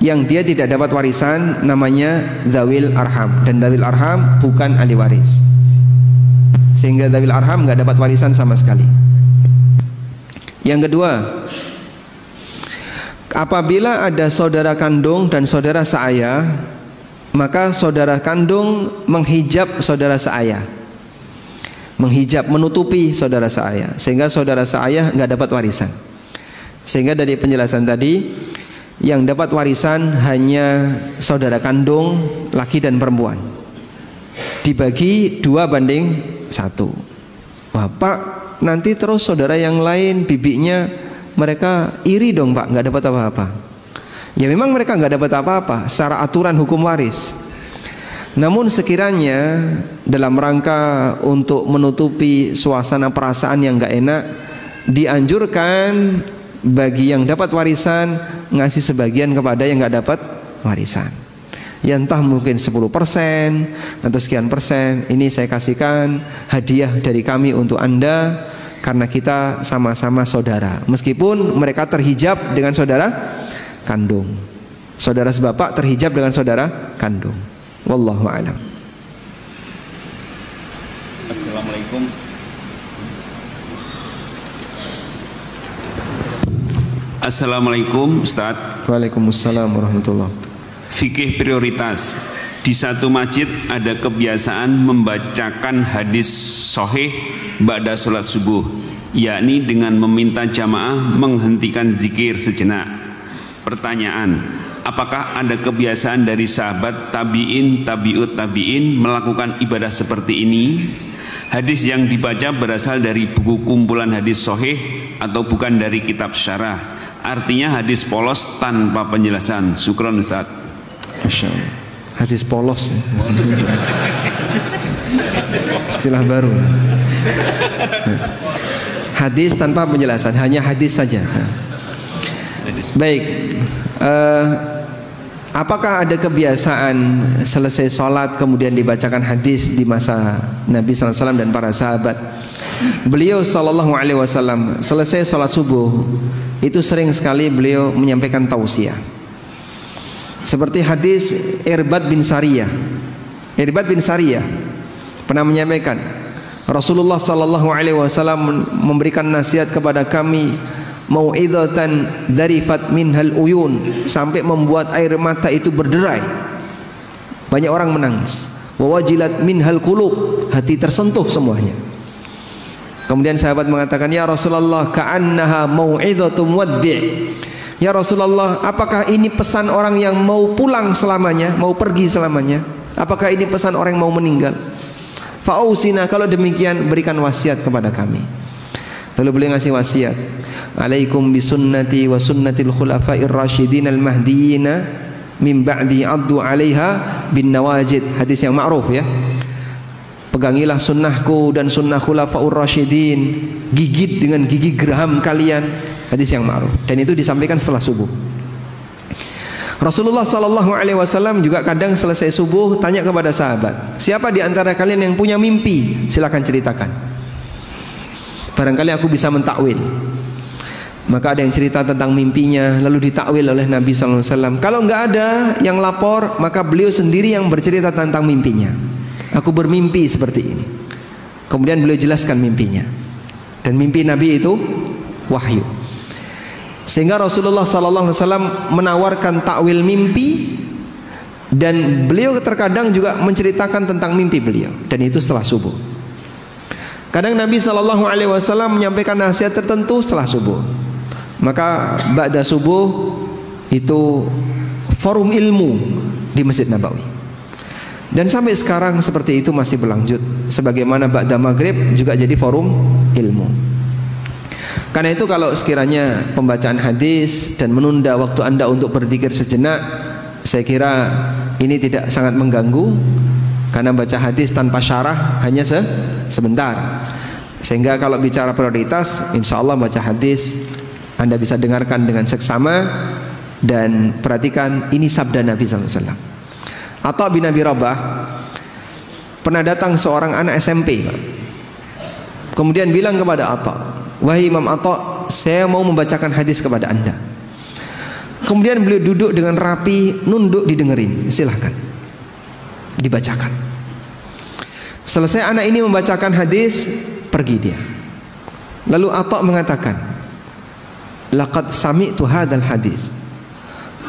yang dia tidak dapat warisan namanya dzawil arham, dan dzawil arham bukan ahli waris, sehingga dzawil arham nggak dapat warisan sama sekali. Yang kedua, apabila ada saudara kandung dan saudara seayah, maka saudara kandung menghijab saudara seayah, menghijab, menutupi saudara seayah, sehingga saudara seayah nggak dapat warisan. Sehingga dari penjelasan tadi, yang dapat warisan hanya saudara kandung laki dan perempuan, dibagi 2:1. Bapak nanti terus saudara yang lain, bibinya, mereka iri dong Pak, nggak dapat apa-apa. Ya memang mereka nggak dapat apa-apa secara aturan hukum waris. Namun sekiranya dalam rangka untuk menutupi suasana perasaan yang nggak enak, dianjurkan bagi yang dapat warisan ngasih sebagian kepada yang nggak dapat warisan. Ya entah mungkin 10% atau sekian persen, ini saya kasihkan hadiah dari kami untuk Anda, karena kita sama-sama saudara, meskipun mereka terhijab dengan saudara kandung. Saudara sebapak terhijab dengan saudara kandung. Wallahu a'lam. Assalamualaikum. Assalamualaikum Ustaz. Waalaikumsalam warahmatullahi. Fikih prioritas. Di satu masjid ada kebiasaan membacakan hadis sahih ba'da sholat subuh, yakni dengan meminta jamaah menghentikan zikir sejenak. Pertanyaan, apakah ada kebiasaan dari sahabat, tabi'in, tabi'ut tabi'in melakukan ibadah seperti ini? Hadis yang dibaca berasal dari buku kumpulan hadis sahih atau bukan dari kitab syarah? Artinya hadis polos tanpa penjelasan. Syukron Ustaz. Masya Allah. Hadis polos ya. Istilah baru. Hadis tanpa penjelasan, hanya hadis saja. Baik, apakah ada kebiasaan selesai sholat kemudian dibacakan hadis di masa Nabi SAW dan para sahabat? Beliau SAW selesai sholat subuh itu sering sekali beliau menyampaikan tausiah, seperti hadis Irbad bin Sariyah. Irbad bin Sariyah pernah menyampaikan, Rasulullah SAW memberikan nasihat kepada kami, mau'idhatan darifat minhal uyun, sampai membuat air mata itu berderai, banyak orang menangis. Wa wajilat minhal qulub, hati tersentuh semuanya. Kemudian sahabat mengatakan, ya Rasulullah, ka'annaha mau'idhatum waddi'. Ya Rasulullah, apakah ini pesan orang yang mau pulang selamanya, mau pergi selamanya? Apakah ini pesan orang yang mau meninggal? Fa'usina, kalau demikian berikan wasiat kepada kami. Lalu beliau ngasih wasiat, alaikum bisunnati wa sunnatil khulafa'ir rasyidin al-mahdiyina min ba'di addu 'alaiha bin nawajid. Hadis yang ma'ruf ya. Pegangilah sunnahku dan sunnah khulafaur rasyidin, gigit dengan gigi geraham kalian. Hadis yang ma'ruf, dan itu disampaikan setelah subuh. Rasulullah SAW juga kadang selesai subuh tanya kepada sahabat, siapa di antara kalian yang punya mimpi? Silakan ceritakan, barangkali aku bisa mentakwil. Maka ada yang cerita tentang mimpinya, lalu ditakwil oleh Nabi SAW. Kalau nggak ada yang lapor, maka beliau sendiri yang bercerita tentang mimpinya. Aku bermimpi seperti ini. Kemudian beliau jelaskan mimpinya, dan mimpi Nabi itu wahyu. Sehingga Rasulullah SAW menawarkan takwil mimpi, dan beliau terkadang juga menceritakan tentang mimpi beliau, dan itu setelah subuh. Kadang Nabi SAW menyampaikan nasihat tertentu setelah subuh. Maka ba'da subuh itu forum ilmu di Masjid Nabawi. Dan sampai sekarang seperti itu masih berlanjut. Sebagaimana ba'da maghrib juga jadi forum ilmu. Karena itu kalau sekiranya pembacaan hadis dan menunda waktu Anda untuk berzikir sejenak, saya kira ini tidak sangat mengganggu. Karena baca hadis tanpa syarah hanya sebentar. Sehingga kalau bicara prioritas, insya Allah baca hadis Anda bisa dengarkan dengan seksama. Dan perhatikan, ini sabda Nabi SAW. Atha bin Abi Rabah pernah datang seorang anak SMP, kemudian bilang kepada Atha, "Wahai Imam Atha, saya mau membacakan hadis kepada Anda." Kemudian beliau duduk dengan rapi, nunduk, didengerin. Silahkan dibacakan. Selesai anak ini membacakan hadis, pergi dia. Lalu Atha mengatakan, "Laqad sami'tu hadzal hadis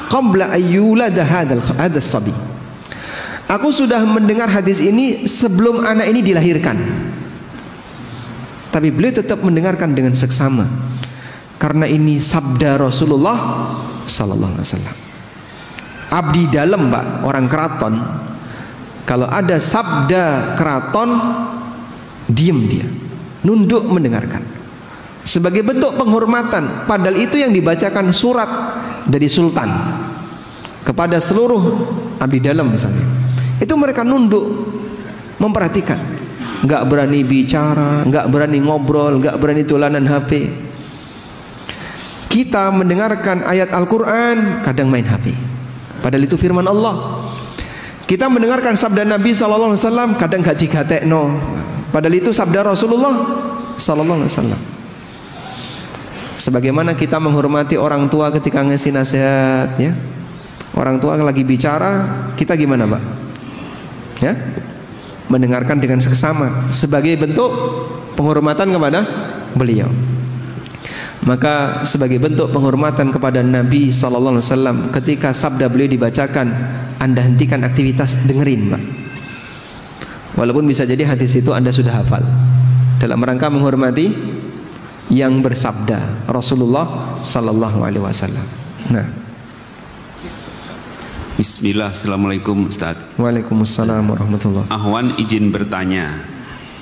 qabla ayyulada hadzal sabi." Aku sudah mendengar hadis ini sebelum anak ini dilahirkan. Tapi beliau tetap mendengarkan dengan seksama, karena ini sabda Rasulullah sallallahu alaihi wasallam. Abdi dalam, Pak, orang keraton, kalau ada sabda keraton, diam dia, nunduk mendengarkan. Sebagai bentuk penghormatan, padahal itu yang dibacakan surat dari sultan kepada seluruh abdi dalam misalnya. Itu mereka nunduk memperhatikan, nggak berani bicara, nggak berani ngobrol, nggak berani tulanan HP. Kita mendengarkan ayat Al-Quran kadang main HP, padahal itu firman Allah. Kita mendengarkan sabda Nabi sallallahu alaihi wasallam kadang gak digatekno, padahal itu sabda Rasulullah sallallahu alaihi wasallam. Sebagaimana kita menghormati orang tua ketika ngasih nasihat, ya. Orang tua lagi bicara, kita gimana, Pak? Ya, mendengarkan dengan seksama sebagai bentuk penghormatan kepada beliau. Maka sebagai bentuk penghormatan kepada Nabi sallallahu alaihi wasallam, ketika sabda beliau dibacakan, Anda hentikan aktivitas, dengerin, Pak. Walaupun bisa jadi hadis itu Anda sudah hafal, dalam rangka menghormati yang bersabda Rasulullah sallallahu alaihi wasallam. Nah, Bismillah, Assalamualaikum Ustaz. Waalaikumsalam warahmatullahi. Ahwan izin bertanya,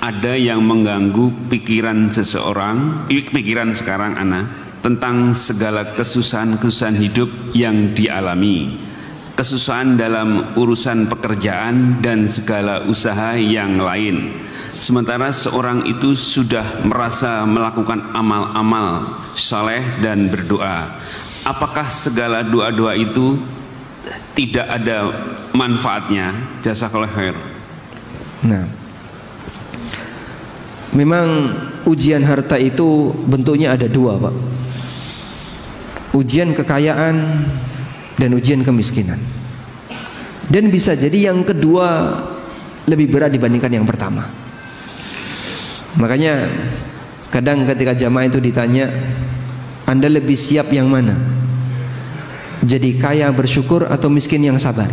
ada yang mengganggu pikiran seseorang, pikiran sekarang ana, tentang segala kesusahan-kesusahan hidup yang dialami, kesusahan dalam urusan pekerjaan dan segala usaha yang lain. Sementara seorang itu sudah merasa melakukan amal-amal saleh dan berdoa. Apakah segala doa-doa itu tidak ada manfaatnya? Jazakallahu khair. Nah, memang ujian harta itu bentuknya ada dua, Pak. Ujian kekayaan dan ujian kemiskinan. Dan bisa jadi yang kedua lebih berat dibandingkan yang pertama. Makanya kadang ketika jamaah itu ditanya, Anda lebih siap yang mana? Jadi kaya bersyukur atau miskin yang sabar?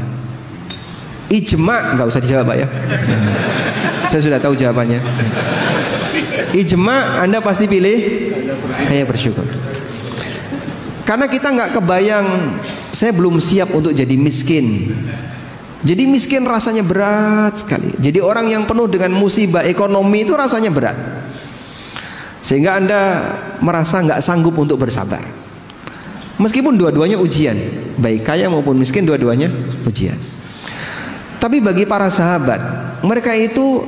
Ijma, nggak usah dijawab, Pak, ya. Saya sudah tahu jawabannya. Ijma, Anda pasti pilih kaya bersyukur. Karena kita nggak kebayang, saya belum siap untuk jadi miskin. Jadi miskin rasanya berat sekali. Jadi orang yang penuh dengan musibah ekonomi itu rasanya berat, sehingga Anda merasa nggak sanggup untuk bersabar. Meskipun dua-duanya ujian, baik kaya maupun miskin, dua-duanya ujian. Tapi bagi para sahabat, mereka itu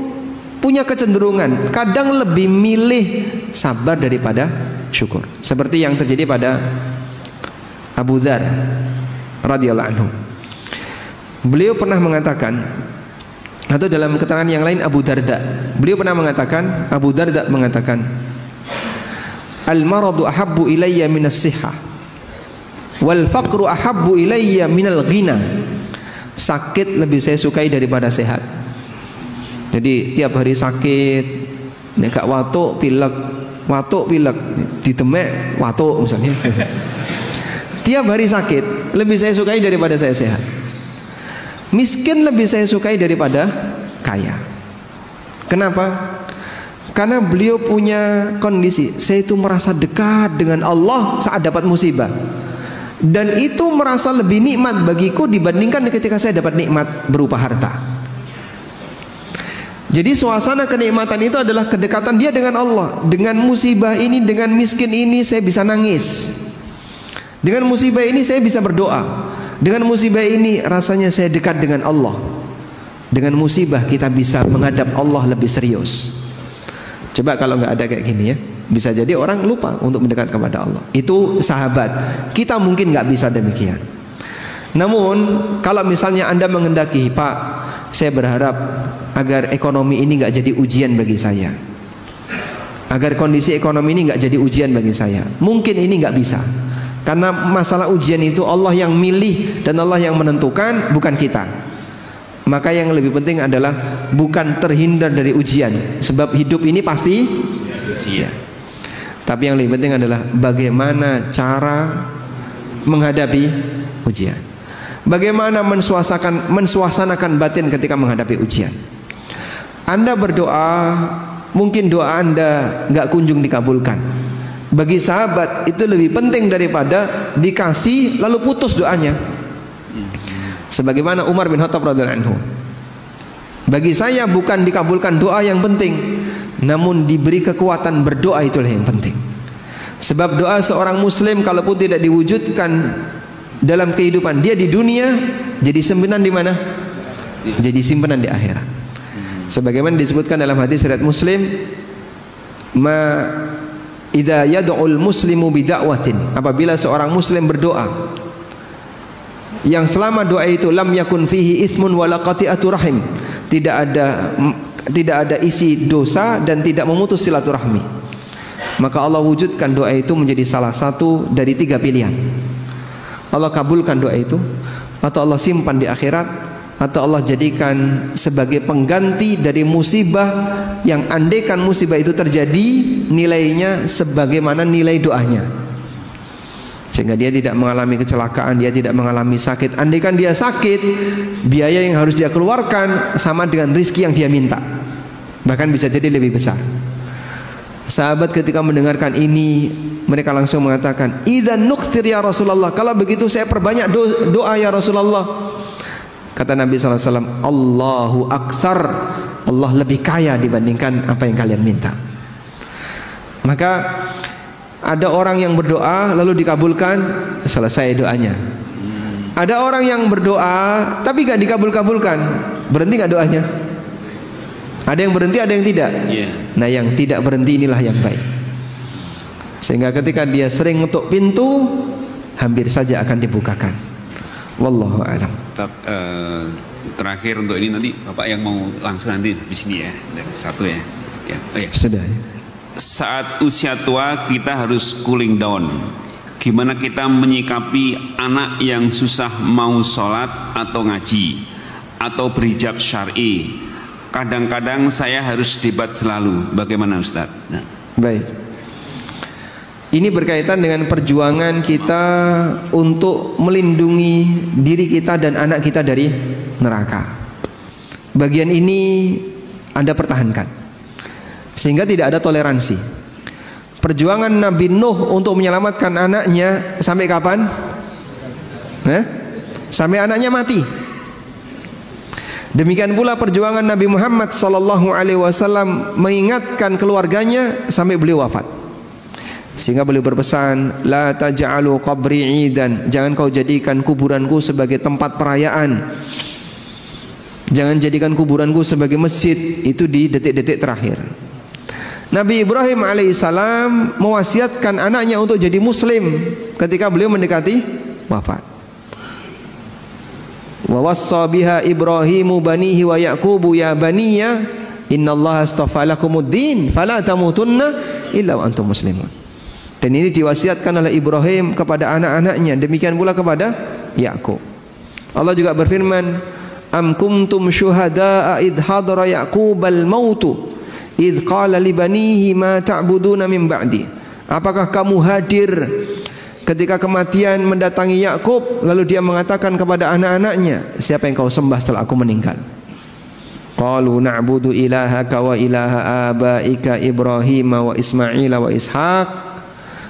punya kecenderungan kadang lebih milih sabar daripada syukur. Seperti yang terjadi pada Abu Dzar radhiyallahu anhu. Beliau pernah mengatakan, atau dalam keterangan yang lain Abu Darda, beliau pernah mengatakan, Abu Darda mengatakan, "Al-maradu ahabbu ilayya minas sihah, wal faqru ahabbu ilayya minal ghina." Sakit lebih saya sukai daripada sehat. Jadi tiap hari sakit, nek gak watuk pilek, ditemek watuk misalnya. Tiap hari sakit lebih saya sukai daripada saya sehat. Miskin lebih saya sukai daripada kaya. Kenapa? Karena beliau punya kondisi, saya itu merasa dekat dengan Allah saat dapat musibah, dan itu merasa lebih nikmat bagiku dibandingkan ketika saya dapat nikmat berupa harta. Jadi suasana kenikmatan itu adalah kedekatan dia dengan Allah. Dengan musibah ini, dengan miskin ini saya bisa nangis. Dengan musibah ini saya bisa berdoa. Dengan musibah ini rasanya saya dekat dengan Allah. Dengan musibah kita bisa menghadap Allah lebih serius. Coba kalau nggak ada kayak gini ya, bisa jadi orang lupa untuk mendekat kepada Allah. Itu sahabat. Kita mungkin nggak bisa demikian. Namun kalau misalnya Anda menghendaki, Pak, saya berharap agar ekonomi ini nggak jadi ujian bagi saya, agar kondisi ekonomi ini nggak jadi ujian bagi saya. Mungkin ini nggak bisa, karena masalah ujian itu Allah yang milih dan Allah yang menentukan, bukan kita. Maka yang lebih penting adalah bukan terhindar dari ujian, sebab hidup ini pasti ujian. Tapi yang lebih penting adalah bagaimana cara menghadapi ujian, bagaimana mensuasanakan batin ketika menghadapi ujian. Anda berdoa, mungkin doa Anda nggak kunjung dikabulkan. Bagi sahabat itu lebih penting daripada dikasih lalu putus doanya. Sebagaimana Umar bin Khattab radhiyallahu anhu, bagi saya bukan dikabulkan doa yang penting, namun diberi kekuatan berdoa itulah yang penting. Sebab doa seorang muslim kalaupun tidak diwujudkan dalam kehidupan dia di dunia, jadi simpenan di mana? Jadi simpenan di akhirat. Sebagaimana disebutkan dalam hadis riwayat Muslim, ma idza yad'ul muslimu bida'watin, apabila seorang muslim berdoa yang selama doa itu lam yakun fihi itsmun wala qati'atu rahim, tidak ada isi dosa dan tidak memutus silaturahmi, maka Allah wujudkan doa itu menjadi salah satu dari 3 pilihan. Allah kabulkan doa itu, atau Allah simpan di akhirat, atau Allah jadikan sebagai pengganti dari musibah yang andaikan musibah itu terjadi nilainya sebagaimana nilai doanya, sehingga dia tidak mengalami kecelakaan, dia tidak mengalami sakit. Andaikan dia sakit, biaya yang harus dia keluarkan sama dengan rizki yang dia minta, bahkan bisa jadi lebih besar. Sahabat ketika mendengarkan ini, mereka langsung mengatakan, idzan nukthir ya Rasulullah, kalau begitu saya perbanyak doa ya Rasulullah. Kata Nabi SAW, Allahu aktsar, Allah lebih kaya dibandingkan apa yang kalian minta. Maka ada orang yang berdoa lalu dikabulkan, selesai doanya. Ada orang yang berdoa tapi gak dikabul-kabulkan, berhenti gak doanya? Ada yang berhenti, ada yang tidak. Nah yang tidak berhenti inilah yang baik, sehingga ketika dia sering ngetuk pintu, hampir saja akan dibukakan. Wallahu a'lam. Terakhir untuk ini, nanti Bapak yang mau langsung nanti di sini ya, satu ya. Sudah. Saat usia tua kita harus cooling down. Gimana kita menyikapi anak yang susah mau sholat atau ngaji atau berhijab syar'i? Kadang-kadang saya harus debat selalu. Bagaimana Ustaz? Nah. Baik. Ini berkaitan dengan perjuangan kita untuk melindungi diri kita dan anak kita dari neraka. Bagian ini Anda pertahankan, sehingga tidak ada toleransi. Perjuangan Nabi Nuh untuk menyelamatkan anaknya sampai kapan? Sampai anaknya mati. Demikian pula perjuangan Nabi Muhammad SAW mengingatkan keluarganya sampai beliau wafat. Sehingga beliau berpesan, la taj'alu qabri 'idan, jangan kau jadikan kuburanku sebagai tempat perayaan, jangan jadikan kuburanku sebagai masjid. Itu di detik-detik terakhir. Nabi Ibrahim alaihissalam mewasiatkan anaknya untuk jadi muslim ketika beliau mendekati wafat. Wa wassa biha Ibrahimu banihi wa Yaqubu ya baniya innallaha astafa lakumuddin fala tamutunna illa wa antum muslimun. Dan ini diwasiatkan oleh Ibrahim kepada anak-anaknya, demikian pula kepada Yakub. Allah juga berfirman, am kuntum syuhada'a idh hadara Yaqubal mautu idh qala li banihi ma ta'buduna min ba'di. Apakah kamu hadir ketika kematian mendatangi Yakub, lalu dia mengatakan kepada anak-anaknya, siapa yang kau sembah setelah aku meninggal? Qalu na'budu ilahaka wa ilaha abaika Ibrahim wa Ismail wa Ishaq.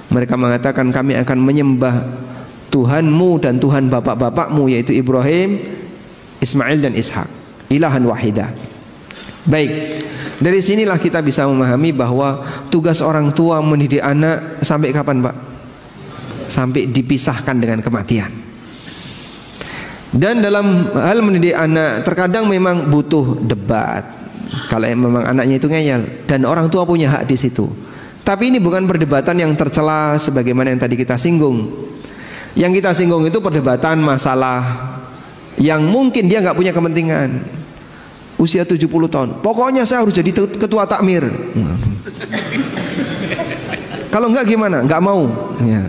Mereka mengatakan kami akan menyembah Tuhanmu dan Tuhan bapak-bapakmu, yaitu Ibrahim, Ismail dan Ishak, ilahan wahidah. Baik, dari sinilah kita bisa memahami bahwa tugas orang tua mendidik anak sampai kapan, Pak? Sampai dipisahkan dengan kematian. Dan dalam hal mendidik anak terkadang memang butuh debat. Kalau memang anaknya itu ngeyel, dan orang tua punya hak di situ. Tapi ini bukan perdebatan yang tercela sebagaimana yang tadi kita singgung. Yang kita singgung itu perdebatan masalah yang mungkin dia nggak punya kepentingan. Usia 70 tahun, pokoknya saya harus jadi ketua takmir. Kalau nggak gimana? Nggak mau ya.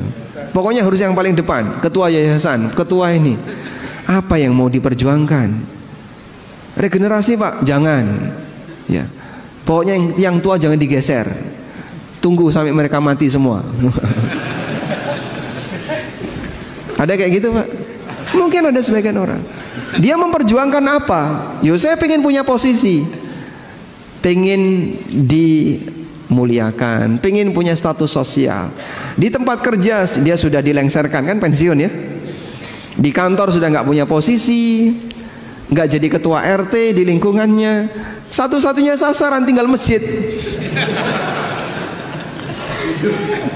Pokoknya harus yang paling depan, ketua yayasan, ketua ini. Apa yang mau diperjuangkan? Regenerasi, Pak? Jangan ya. Pokoknya yang tua jangan digeser. Tunggu sampai mereka mati semua. Ada kayak gitu, Pak? Mungkin ada sebagian orang. Dia memperjuangkan apa? Yo, saya pengen punya posisi, pengen dimuliakan, pengen punya status sosial. Di tempat kerja dia sudah dilengsarkan, kan pensiun ya. Di kantor sudah nggak punya posisi, nggak jadi ketua RT di lingkungannya. Satu-satunya sasaran tinggal masjid.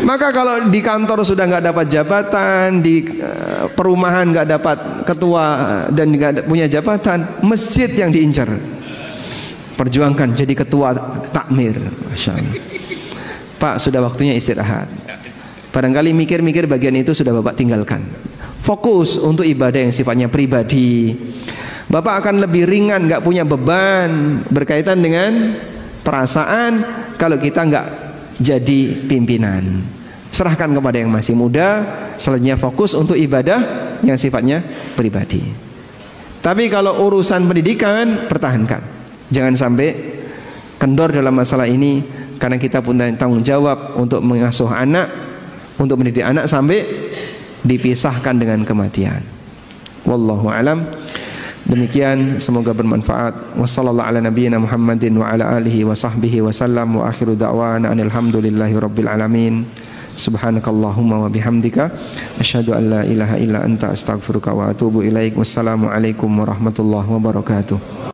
Maka kalau di kantor sudah nggak dapat jabatan, di perumahan nggak dapat ketua dan nggak punya jabatan, masjid yang diincar. Perjuangkan jadi ketua takmir. Masya Allah. Pak, sudah waktunya istirahat. Barangkali mikir-mikir bagian itu sudah Bapak tinggalkan. Fokus untuk ibadah yang sifatnya pribadi. Bapak akan lebih ringan, nggak punya beban berkaitan dengan perasaan kalau kita nggak jadi pimpinan. Serahkan kepada yang masih muda, selanjutnya fokus untuk ibadah yang sifatnya pribadi. Tapi kalau urusan pendidikan, pertahankan. Jangan sampai kendor dalam masalah ini, karena kita punya tanggung jawab untuk mengasuh anak, untuk mendidik anak sampai dipisahkan dengan kematian. Wallahu alam. Demikian, semoga bermanfaat. Wassallallahu ala nabiyyina Muhammadin wa ala alihi wa sahbihi wa sallam, wa akhiru da'wana alhamdulillahi rabbil alamin. Subhanakallahumma wa bihamdika asyhadu an la ilaha illa anta astaghfiruka wa atubu ilaik. Wassalamu alaikum warahmatullahi wabarakatuh.